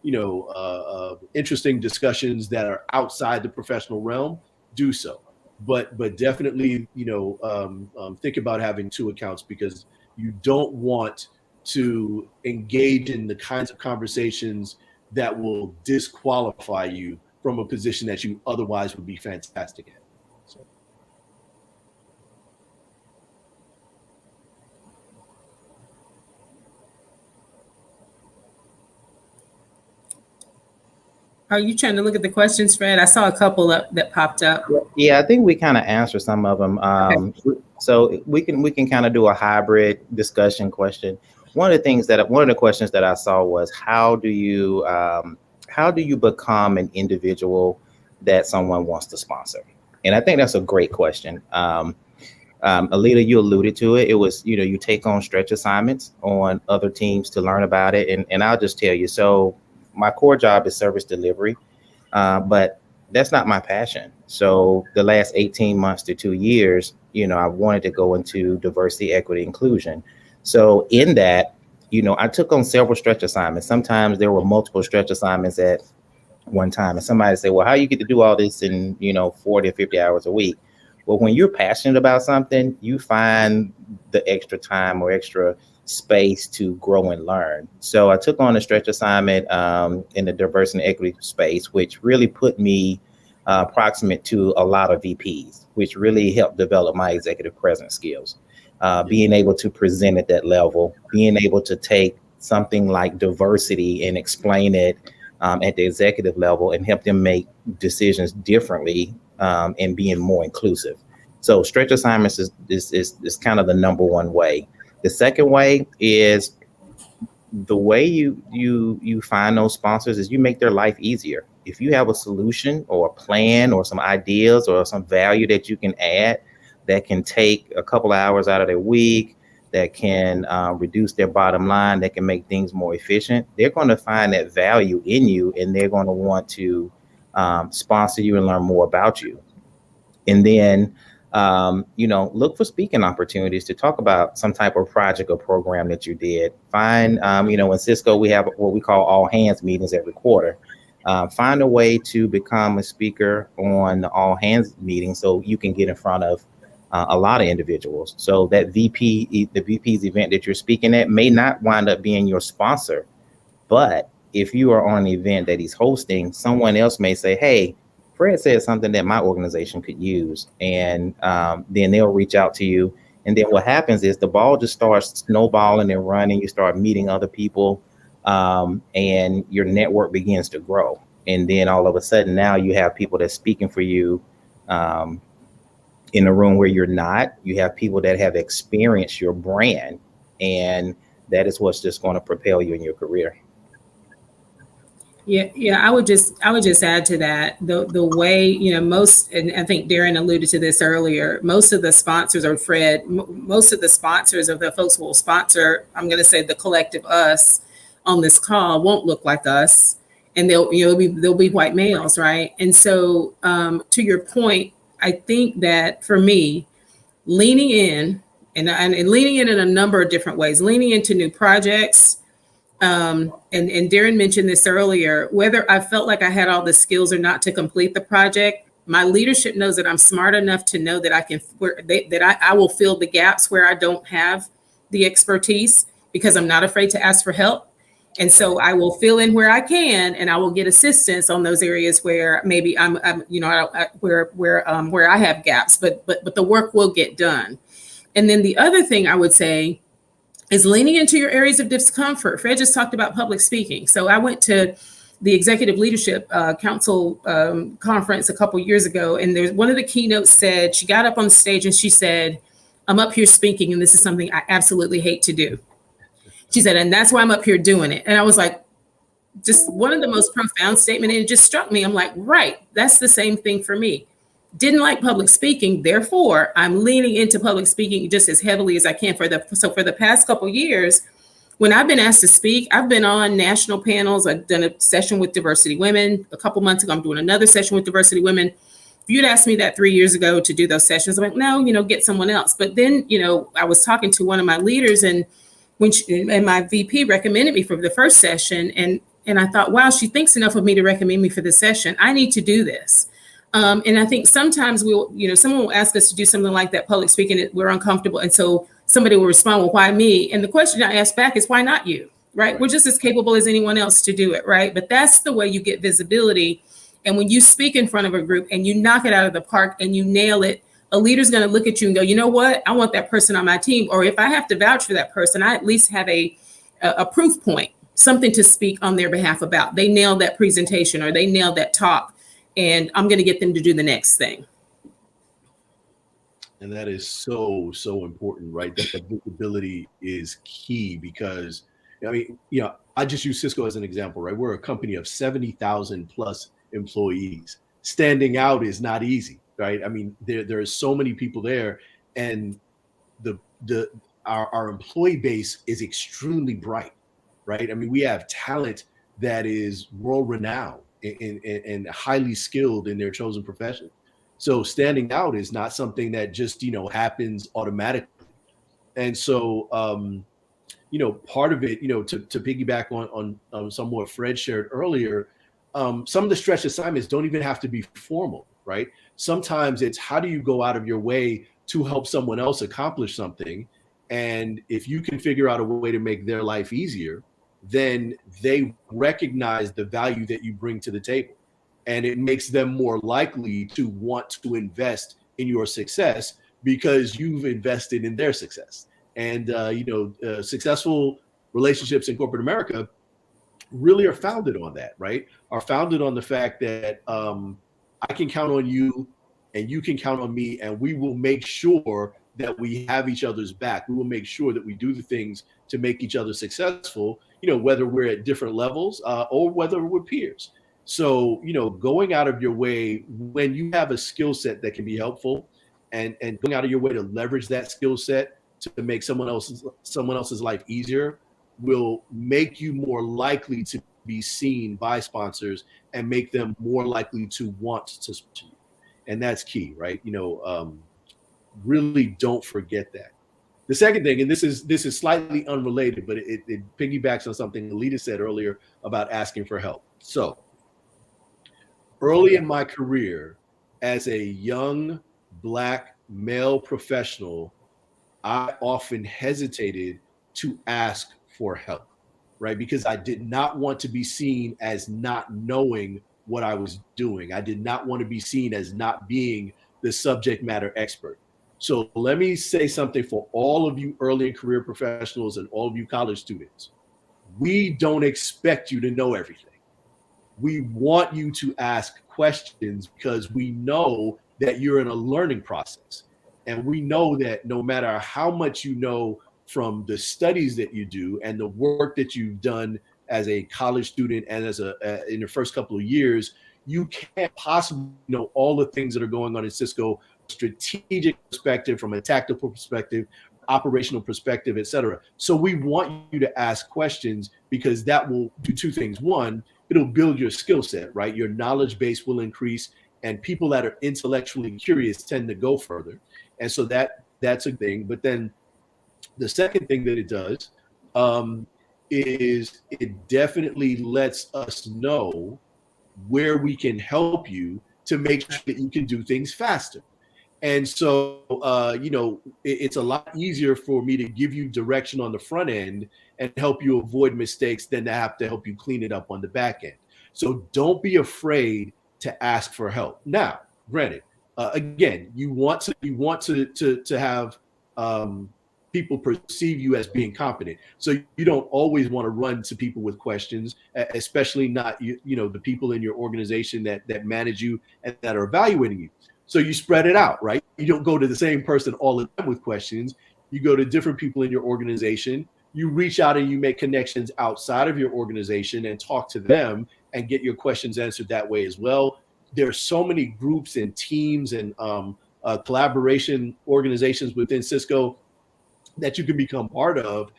D: you know, interesting discussions that are outside the professional realm, do so. But definitely, you know, think about having two accounts, because you don't want to engage in the kinds of conversations that will disqualify you from a position that you otherwise would be fantastic at. So.
B: Are you trying to look at the questions, Fred? I saw a couple that popped up.
C: Yeah, I think we kind of answered some of them. Okay. So we can kind of do a hybrid discussion question. One of the questions that I saw was, how do you become an individual that someone wants to sponsor? And I think that's a great question. Alita, you alluded to it. It was, you know, you take on stretch assignments on other teams to learn about it. And I'll just tell you, so my core job is service delivery, but that's not my passion. So the last 18 months to 2 years, you know, I wanted to go into diversity, equity, inclusion. So in that, you know, I took on several stretch assignments. Sometimes there were multiple stretch assignments at one time. And somebody say, well, how you get to do all this in, you know, 40 or 50 hours a week? Well, when you're passionate about something, you find the extra time or extra space to grow and learn. So I took on a stretch assignment in the diversity and equity space, which really put me proximate to a lot of VPs, which really helped develop my executive presence skills. Being able to present at that level, being able to take something like diversity and explain it at the executive level and help them make decisions differently and being more inclusive. So stretch assignments is kind of the number one way. The second way is the way you find those sponsors is you make their life easier. If you have a solution or a plan or some ideas or some value that you can add that can take a couple of hours out of their week, that can reduce their bottom line, that can make things more efficient, they're going to find that value in you, and they're going to want to sponsor you and learn more about you. And then, you know, look for speaking opportunities to talk about some type of project or program that you did. Find, you know, in Cisco, we have what we call all hands meetings every quarter. Find a way to become a speaker on the all hands meeting so you can get in front of a lot of individuals. So that the VP's event that you're speaking at may not wind up being your sponsor, but if you are on an event that he's hosting, someone else may say, hey, Fred said something that my organization could use. And then they'll reach out to you. And then what happens is the ball just starts snowballing and running. You start meeting other people and your network begins to grow. And then all of a sudden now you have people that's speaking for you in a room where you're not. You have people that have experienced your brand, and that is what's just going to propel you in your career.
B: Yeah. I would just add to that the way, you know, most, and I think Darren alluded to this earlier, most of the sponsors, or Fred, most of the sponsors of the folks who will sponsor, I'm going to say the collective us on this call, won't look like us, and they'll be white males, right? And so to your point, I think that for me, leaning in and leaning in a number of different ways, leaning into new projects. And Darren mentioned this earlier, whether I felt like I had all the skills or not to complete the project, my leadership knows that I'm smart enough to know that I will fill the gaps where I don't have the expertise, because I'm not afraid to ask for help. And so I will fill in where I can, and I will get assistance on those areas where maybe I'm where I have gaps, but the work will get done. And then the other thing I would say is leaning into your areas of discomfort. Fred just talked about public speaking. So I went to the Executive Leadership Council conference a couple years ago, and there's one of the keynotes said, she got up on stage and she said, I'm up here speaking, and this is something I absolutely hate to do. She said, and that's why I'm up here doing it. And I was like, just one of the most profound statements. And it just struck me. I'm like, right, that's the same thing for me. Didn't like public speaking. Therefore, I'm leaning into public speaking just as heavily as I can. For the past couple of years, when I've been asked to speak, I've been on national panels. I've done a session with diversity women. A couple months ago, I'm doing another session with diversity women. If you'd asked me that 3 years ago to do those sessions, I'm like, no, get someone else. But then, I was talking to one of my leaders, and and my VP recommended me for the first session, and I thought, wow, she thinks enough of me to recommend me for this session. I need to do this. And I think sometimes someone will ask us to do something like that, public speaking, we're uncomfortable. And so somebody will respond, well, why me? And the question I ask back is, why not you? Right? We're just as capable as anyone else to do it. Right. But that's the way you get visibility. And when you speak in front of a group and you knock it out of the park and you nail it, a leader's going to look at you and go, you know what? I want that person on my team. Or if I have to vouch for that person, I at least have a proof point, something to speak on their behalf about. They nailed that presentation or they nailed that talk, and I'm going to get them to do the next thing.
D: And that is so, so important, right? That the visibility is key because, I just use Cisco as an example, right? We're a company of 70,000 plus employees. Standing out is not easy, right? I mean, there are so many people there, and our employee base is extremely bright, right? I mean, we have talent that is world renowned and highly skilled in their chosen profession. So standing out is not something that just, happens automatically. And so, part of it, to piggyback on some what Fred shared earlier, some of the stretch assignments don't even have to be formal, right? Sometimes it's how do you go out of your way to help someone else accomplish something? And if you can figure out a way to make their life easier, then they recognize the value that you bring to the table. And it makes them more likely to want to invest in your success because you've invested in their success. And, successful relationships in corporate America really are founded on that, right? Are founded on the fact that I can count on you and you can count on me, and we will make sure that we have each other's back. We will make sure that we do the things to make each other successful, whether we're at different levels or whether we're peers. So, going out of your way when you have a skill set that can be helpful and going out of your way to leverage that skill set to make someone else's life easier will make you more likely to be seen by sponsors and make them more likely to want to sponsor you. And that's key, right? Really don't forget that. The second thing, and this is slightly unrelated, but it piggybacks on something Alita said earlier about asking for help. So early in my career as a young Black male professional, I often hesitated to ask for help, right? Because I did not want to be seen as not knowing what I was doing. I did not want to be seen as not being the subject matter expert. So let me say something for all of you early career professionals and all of you college students. We don't expect you to know everything. We want you to ask questions because we know that you're in a learning process. And we know that no matter how much you know from the studies that you do and the work that you've done as a college student and in the first couple of years, you can't possibly know all the things that are going on in Cisco, strategic perspective, from a tactical perspective, operational perspective, et cetera. So we want you to ask questions because that will do two things. One, it'll build your skill set, right? Your knowledge base will increase, and people that are intellectually curious tend to go further. And so that's a thing. But then the second thing that it does is it definitely lets us know where we can help you to make sure that you can do things faster. And so, it's a lot easier for me to give you direction on the front end and help you avoid mistakes than to have to help you clean it up on the back end. So don't be afraid to ask for help. Now, granted, again, you want to have people perceive you as being competent. So you don't always want to run to people with questions, especially not the people in your organization that manage you and that are evaluating you. So you spread it out, right? You don't go to the same person all the time with questions. You go to different people in your organization. You reach out and you make connections outside of your organization and talk to them and get your questions answered that way as well. There are so many groups and teams and collaboration organizations within Cisco that you can become part of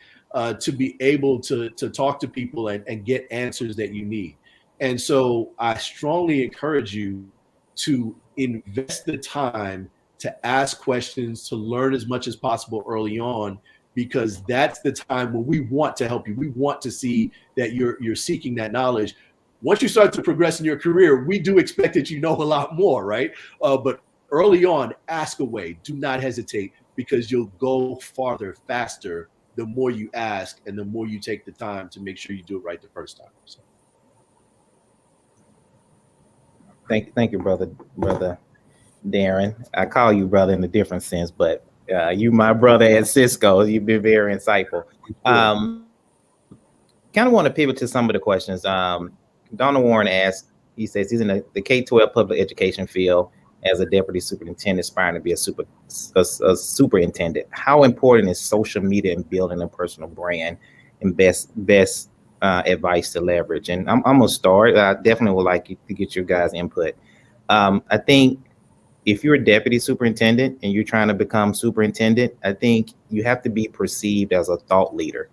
D: to be able to talk to people and get answers that you need. And so I strongly encourage you to invest the time to ask questions, to learn as much as possible early on, because that's the time when we want to help you. We want to see that you're seeking that knowledge. Once you start to progress in your career, we do expect that you know a lot more, right? But early on, ask away. Do not hesitate, because you'll go farther faster the more you ask and the more you take the time to make sure you do it right the first time. So.
C: Thank you, brother Darren. I call you brother in a different sense, but you my brother at Cisco. You've been very insightful. Kind of want to pivot to some of the questions. Donna Warren asked, he says he's in the K-12 public education field as a deputy superintendent, aspiring to be a superintendent. How important is social media in building a personal brand, and best advice to leverage? And I'm gonna start. I definitely would like you to get your guys' input. I think if you're a deputy superintendent and you're trying to become superintendent, I think you have to be perceived as a thought leader.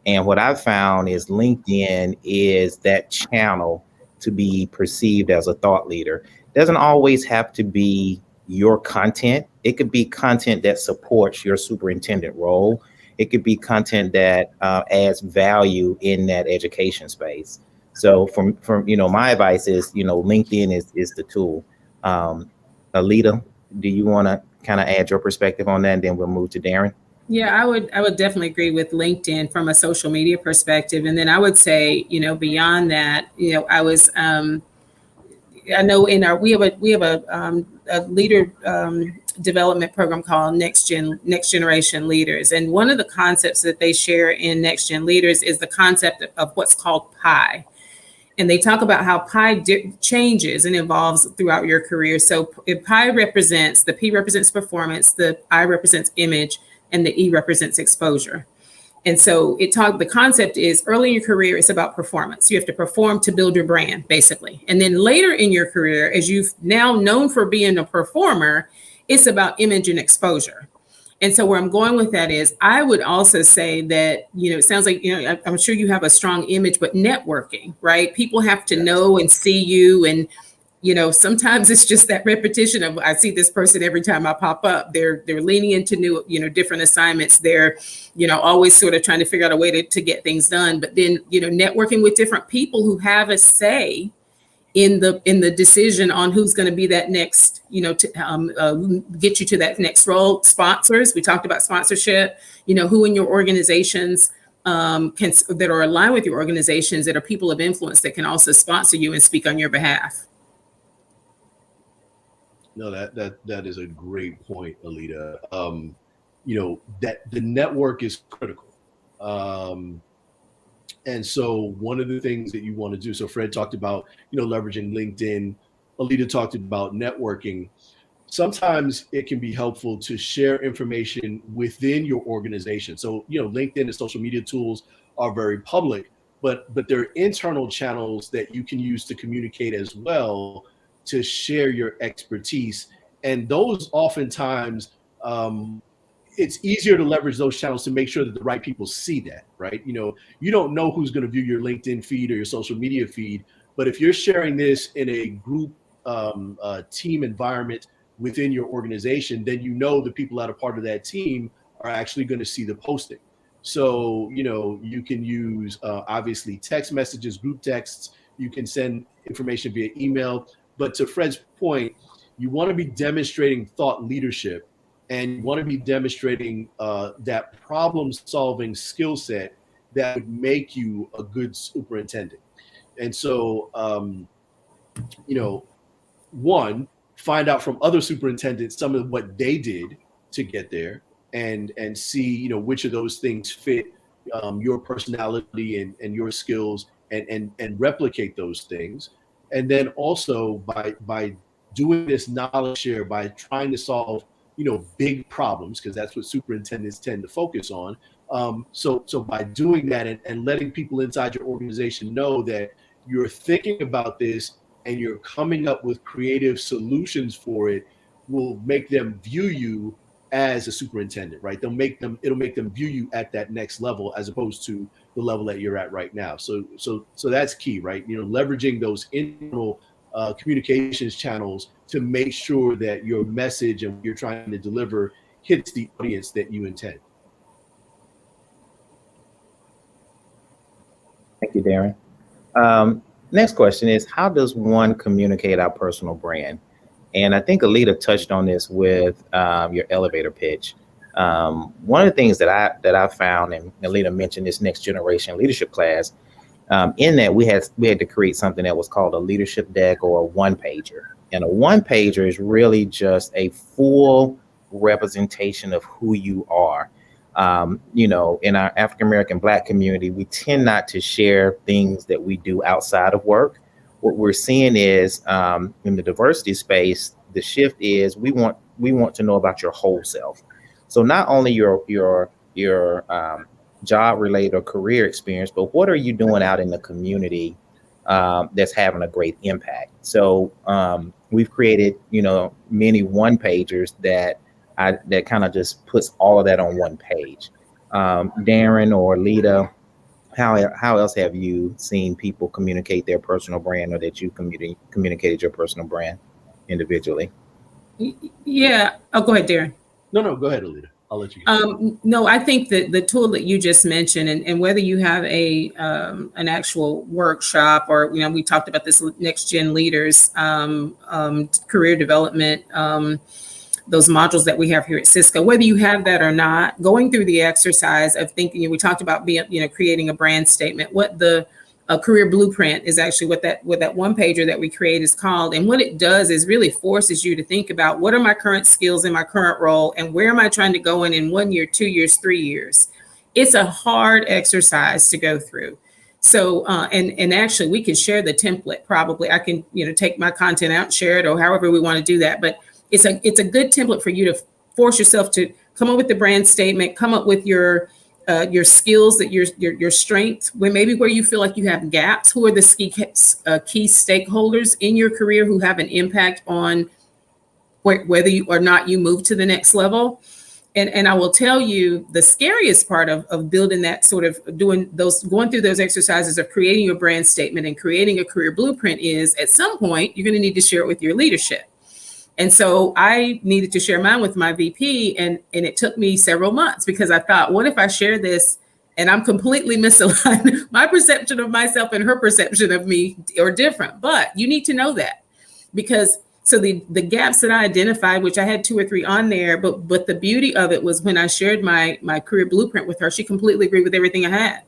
C: And what I've found is LinkedIn is that channel to be perceived as a thought leader. Doesn't always have to be your content. It could be content that supports your superintendent role. It could be content that adds value in that education space. So from my advice is, LinkedIn is the tool. Alita, do you want to kind of add your perspective on that, and then we'll move to Darren?
B: Yeah, I would definitely agree with LinkedIn from a social media perspective. And then I would say, beyond that, I know we have a leader development program called Next Generation Leaders, and one of the concepts that they share in Next Gen Leaders is the concept of what's called PI, and they talk about how PI changes and evolves throughout your career. So if PI represents, the P represents performance, the I represents image, and the E represents exposure. And so the concept is early in your career, it's about performance. You have to perform to build your brand, basically. And then later in your career, as you've now known for being a performer, it's about image and exposure. And so where I'm going with that is, I would also say that, it sounds like, I'm sure you have a strong image, but networking, right? People have to know and see you. And sometimes it's just that repetition of, I see this person every time I pop up. They're leaning into new, different assignments. They're, always sort of trying to figure out a way to get things done. But then, networking with different people who have a say in the decision on who's going to be that next, to get you to that next role. Sponsors, we talked about sponsorship. Who in your organizations that are aligned with your organizations, that are people of influence, that can also sponsor you and speak on your behalf.
D: No, that is a great point, Alita. That the network is critical. And so one of the things that you want to do, so Fred talked about, leveraging LinkedIn. Alita talked about networking. Sometimes it can be helpful to share information within your organization. So, LinkedIn and social media tools are very public, but there are internal channels that you can use to communicate as well, to share your expertise. And those oftentimes, it's easier to leverage those channels to make sure that the right people see that, right? You don't know who's going to view your LinkedIn feed or your social media feed, but if you're sharing this in a group team environment within your organization, then the people that are part of that team are actually going to see the posting. So, you can use obviously text messages, group texts, you can send information via email. But to Fred's point, you want to be demonstrating thought leadership, and you want to be demonstrating that problem-solving skill set that would make you a good superintendent. And so, one, find out from other superintendents some of what they did to get there, and see, which of those things fit your personality and your skills, and replicate those things. And then also by doing this knowledge share by trying to solve, big problems, because that's what superintendents tend to focus on. So by doing that and letting people inside your organization know that you're thinking about this and you're coming up with creative solutions for it, will make them view you as a superintendent, right? It'll make them view you at that next level as opposed to the level that you're at right now. So that's key, right? Leveraging those internal communications channels to make sure that your message and what you're trying to deliver hits the audience that you intend.
C: Thank you, Darren. Next question is, how does one communicate our personal brand? And I think Alita touched on this with your elevator pitch. One of the things that I found, and Alita mentioned this next generation leadership class, in that we had to create something that was called a leadership deck or a one pager. And a one pager is really just a full representation of who you are. In our African American Black community, we tend not to share things that we do outside of work. What we're seeing is in the diversity space, the shift is we want to know about your whole self. So not only your job related or career experience, but what are you doing out in the community that's having a great impact? So we've created many one pagers that kind of just puts all of that on one page. Darren or Lita, how else have you seen people communicate their personal brand, or that you communicated your personal brand individually?
B: Yeah. Oh, go ahead, Darren.
D: No, go ahead, Alita. I'll let you
B: go. No, I think that the tool that you just mentioned, and whether you have an actual workshop or, we talked about this next gen leaders, career development, those modules that we have here at Cisco, whether you have that or not, going through the exercise of thinking, we talked about creating a brand statement. What the career blueprint is actually what that one pager that we create is called. And what it does is really forces you to think about, what are my current skills in my current role, and where am I trying to go in 1 year, 2 years, 3 years? It's a hard exercise to go through. So, and actually we can share the template. Probably I can, take my content out and share it, or however we want to do that. But it's a good template for you to force yourself to come up with the brand statement, come up with your skills, that your strengths, where you feel like you have gaps. Who are the key stakeholders in your career who have an impact on whether you or not you move to the next level? And I will tell you, the scariest part of building that, sort of going through those exercises of creating your brand statement and creating a career blueprint, is at some point you're going to need to share it with your leadership. And so I needed to share mine with my VP, and it took me several months, because I thought, what if I share this and I'm completely misaligned? My perception of myself and her perception of me are different. But you need to know that, because so the gaps that I identified, which I had 2 or 3 on there, but the beauty of it was when I shared my career blueprint with her, she completely agreed with everything I had.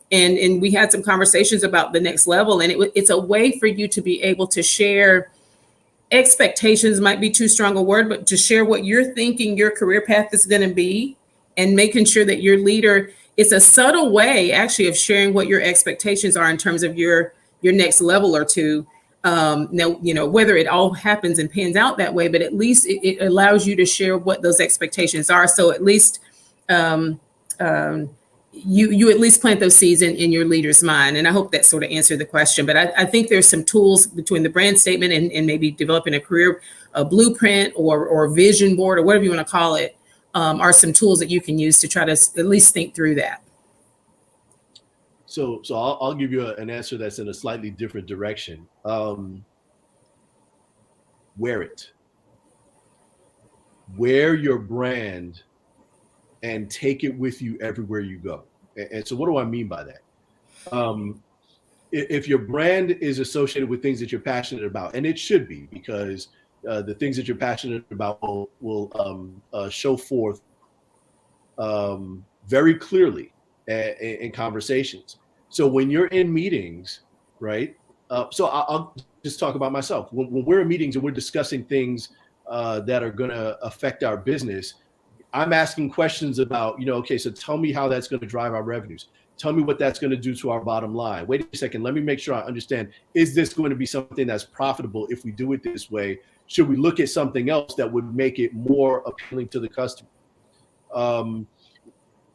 B: And we had some conversations about the next level. And it's a way for you to be able to share. Expectations might be too strong a word, but to share what you're thinking your career path is going to be, and making sure that your leader, it's a subtle way actually of sharing what your expectations are in terms of your next level or two. Now, whether it all happens and pans out that way, but at least it allows you to share what those expectations are. So at least you at least plant those seeds in your leader's mind. And I hope that sort of answered the question. But I think there's some tools between the brand statement and maybe developing a blueprint or vision board, or whatever you want to call it, are some tools that you can use to try to at least think through that.
D: So I'll give you an answer that's in a slightly different direction. Wear it. Wear your brand and take it with you everywhere you go. And so what do I mean by that? If your brand is associated with things that you're passionate about, and it should be, because the things that you're passionate about will show forth very clearly in conversations. So when you're in meetings, right? So I'll just talk about myself. When we're in meetings and we're discussing things that are going to affect our business, I'm asking questions about, okay, so tell me how that's going to drive our revenues. Tell me what that's going to do to our bottom line. Wait a second. Let me make sure I understand. Is this going to be something that's profitable if we do it this way? Should we look at something else that would make it more appealing to the customer?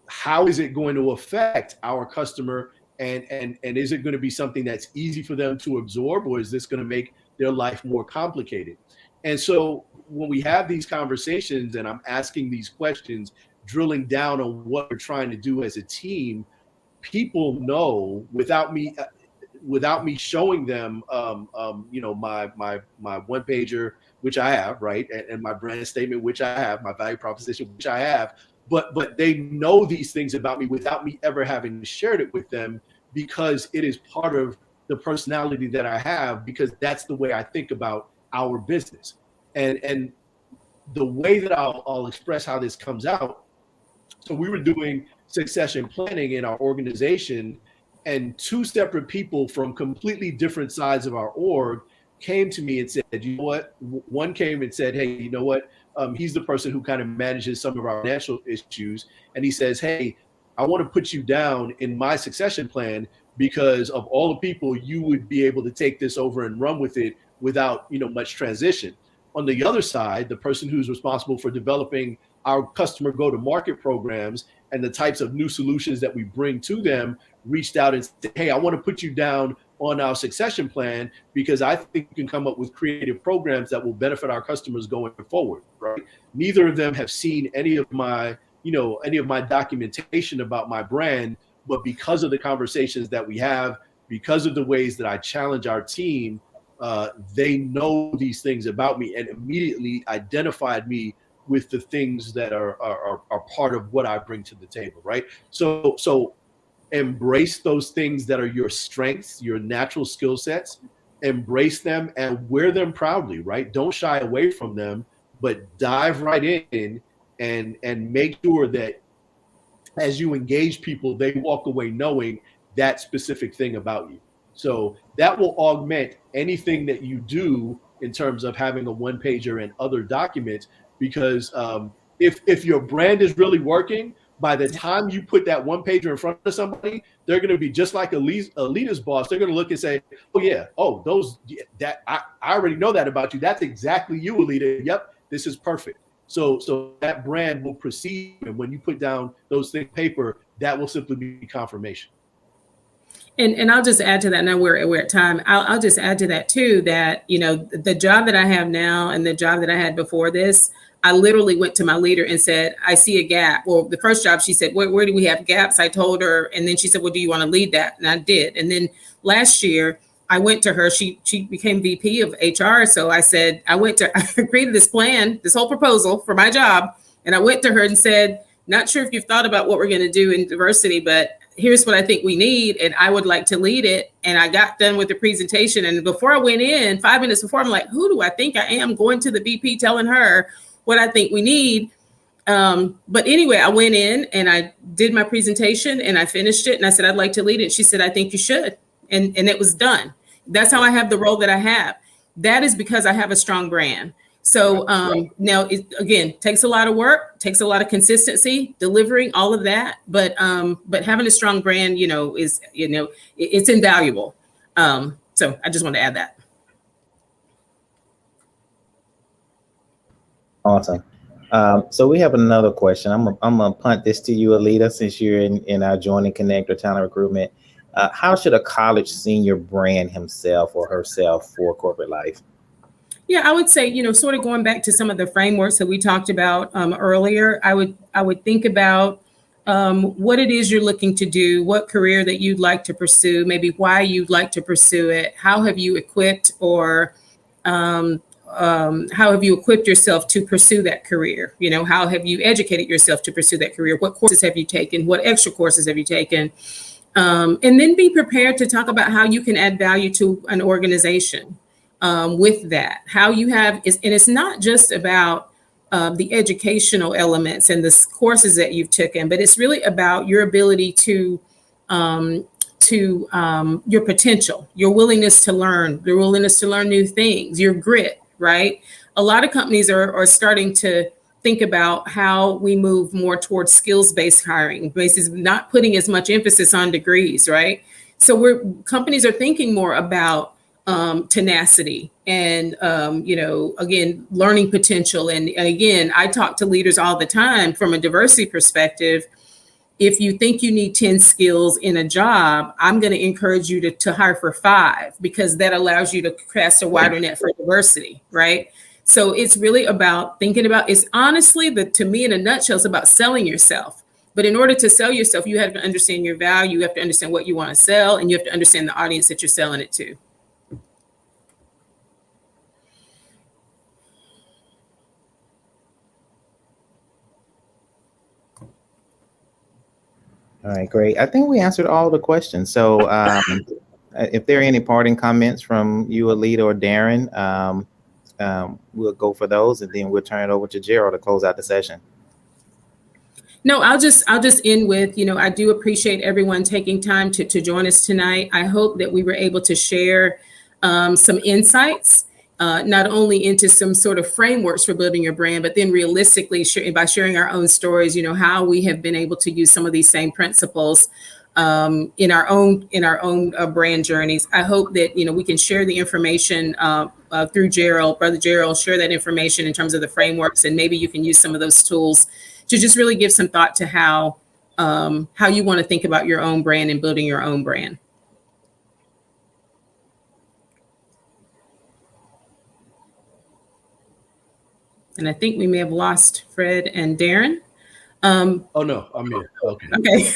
D: How is it going to affect our customer? And is it going to be something that's easy for them to absorb, or is this going to make their life more complicated? And so when we have these conversations and I'm asking these questions, drilling down on what we're trying to do as a team, people know without me showing them, my one pager, which I have, right, and my brand statement, which I have, my value proposition, which I have, but they know these things about me without me ever having shared it with them, because it is part of the personality that I have, because that's the way I think about our business, and the way that I'll express how this comes out. So we were doing succession planning in our organization, and two separate people from completely different sides of our org came to me and said, you know what? One came and said, hey, you know what? He's the person who kind of manages some of our financial issues. And he says, hey, I want to put you down in my succession plan because of all the people, you would be able to take this over and run with it without, much transition. On the other side, the person who's responsible for developing our customer go-to-market programs and the types of new solutions that we bring to them reached out and said, hey, I want to put you down on our succession plan because I think you can come up with creative programs that will benefit our customers going forward, right? Neither of them have seen any of my documentation about my brand, but because of the conversations that we have, because of the ways that I challenge our team, they know these things about me and immediately identified me with the things that are part of what I bring to the table, right? So embrace those things that are your strengths, your natural skill sets, embrace them and wear them proudly, right? Don't shy away from them, but dive right in and make sure that as you engage people, they walk away knowing that specific thing about you. So that will augment anything that you do in terms of having a one pager and other documents, because if your brand is really working, by the time you put that one pager in front of somebody, they're going to be just like a leader's boss. They're going to look and say, oh yeah, that I already know that about you. That's exactly you, Alita. Yep, this is perfect. So that brand will proceed, and when you put down those things on paper, that will simply be confirmation.
B: And I'll just add to that. Now we're at time. I'll just add to that too, that, the job that I have now and the job that I had before this, I literally went to my leader and said, I see a gap. Well, the first job, she said, where do we have gaps? I told her, and then she said, well, do you want to lead that? And I did. And then last year I went to her, she became VP of HR. So I agreed to this plan, this whole proposal for my job. And I went to her and said, not sure if you've thought about what we're going to do in diversity, but here's what I think we need, and I would like to lead it. And I got done with the presentation. And before I went in, 5 minutes before, I'm like, who do I think I am? Going to the VP, telling her what I think we need. But anyway, I went in and I did my presentation and I finished it. And I said, I'd like to lead it. She said, I think you should. And it was done. That's how I have the role that I have. That is because I have a strong brand. So now, it takes a lot of work, takes a lot of consistency, delivering all of that. But having a strong brand, is, it's invaluable. So I just want to add that.
C: Awesome. So we have another question. I'm gonna punt this to you, Alita, since you're in our Join and Connect or talent recruitment. How should a college senior brand himself or herself for corporate life?
B: Yeah, I would say, sort of going back to some of the frameworks that we talked about earlier, I would think about what it is you're looking to do, what career that you'd like to pursue, maybe why you'd like to pursue it, how have you equipped or how have you equipped yourself to pursue that career? How have you educated yourself to pursue that career? What courses have you taken? What extra courses have you taken? And then be prepared to talk about how you can add value to an organization with that. How you have, and it's not just about the educational elements and the courses that you've taken, but it's really about your ability to your potential, your willingness to learn, your willingness to learn new things, your grit, right? A lot of companies are starting to think about how we move more towards skills-based hiring, basically not putting as much emphasis on degrees, right? So companies are thinking more about tenacity and, again, learning potential. And again, I talk to leaders all the time from a diversity perspective. If you think you need 10 skills in a job, I'm going to encourage you to hire for 5, because that allows you to cast a wider net for diversity, right? So it's really about thinking about, it's honestly, to me in a nutshell, it's about selling yourself. But in order to sell yourself, you have to understand your value, you have to understand what you want to sell, and you have to understand the audience that you're selling it to.
C: All right, great. I think we answered all the questions. So if there are any parting comments from you, Alita or Darren, we'll go for those, and then we'll turn it over to Gerald to close out the session.
B: No, I'll just end with, I do appreciate everyone taking time to join us tonight. I hope that we were able to share some insights, not only into some sort of frameworks for building your brand, but then realistically by sharing our own stories, how we have been able to use some of these same principles in our own brand journeys. I hope that, we can share the information through Gerald, Brother Gerald, share that information in terms of the frameworks, and maybe you can use some of those tools to just really give some thought to how you want to think about your own brand and building your own brand. And I think we may have lost Fred and Darren.
D: Oh no, I'm here. Okay.
B: Okay.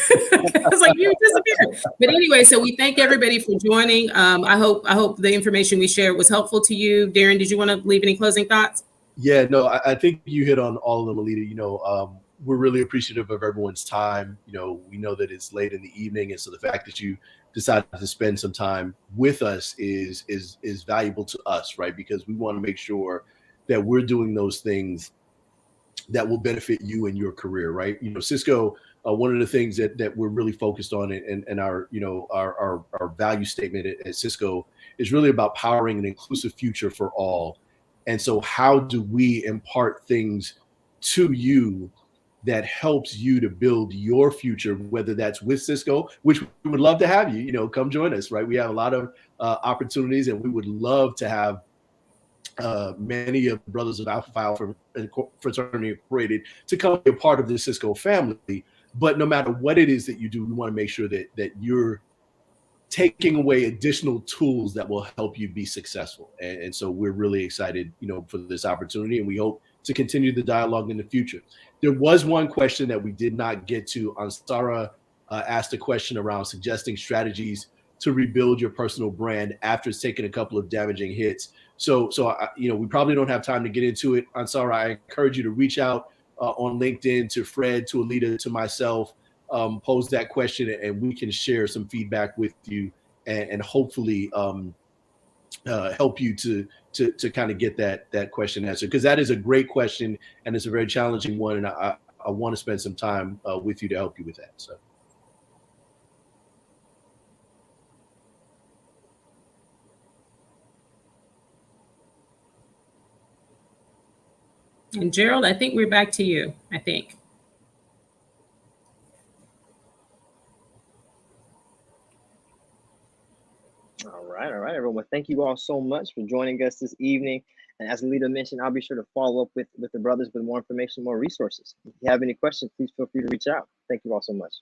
B: I was like, you disappeared. But anyway, so we thank everybody for joining. I hope the information we shared was helpful to you. Darren, did you want to leave any closing thoughts?
D: Yeah, no, I think you hit on all of them, Alita. We're really appreciative of everyone's time. We know that it's late in the evening, and so the fact that you decided to spend some time with us is valuable to us, right? Because we want to make sure that we're doing those things that will benefit you in your career, right? Cisco, one of the things that we're really focused on and our value statement at Cisco is really about powering an inclusive future for all. And so how do we impart things to you that helps you to build your future, whether that's with Cisco, which we would love to have you, come join us, right? We have a lot of opportunities, and we would love to have many of the brothers of Alpha Phi Fraternity Incorporated to come be a part of the Cisco family. But no matter what it is that you do, we want to make sure that you're taking away additional tools that will help you be successful. And so we're really excited, for this opportunity, and we hope to continue the dialogue in the future. There was one question that we did not get to. Ansara asked a question around suggesting strategies to rebuild your personal brand after it's taken a couple of damaging hits. So we probably don't have time to get into it. Ansara, I encourage you to reach out on LinkedIn to Fred, to Alita, to myself. Pose that question, and we can share some feedback with you, and hopefully help you to kind of get that question answered, because that is a great question and it's a very challenging one, and I want to spend some time with you to help you with that. So.
B: And Gerald, I think we're back to you, I think.
A: All right, everyone. Thank you all so much for joining us this evening. And as Alita mentioned, I'll be sure to follow up with the brothers with more information, more resources. If you have any questions, please feel free to reach out. Thank you all so much.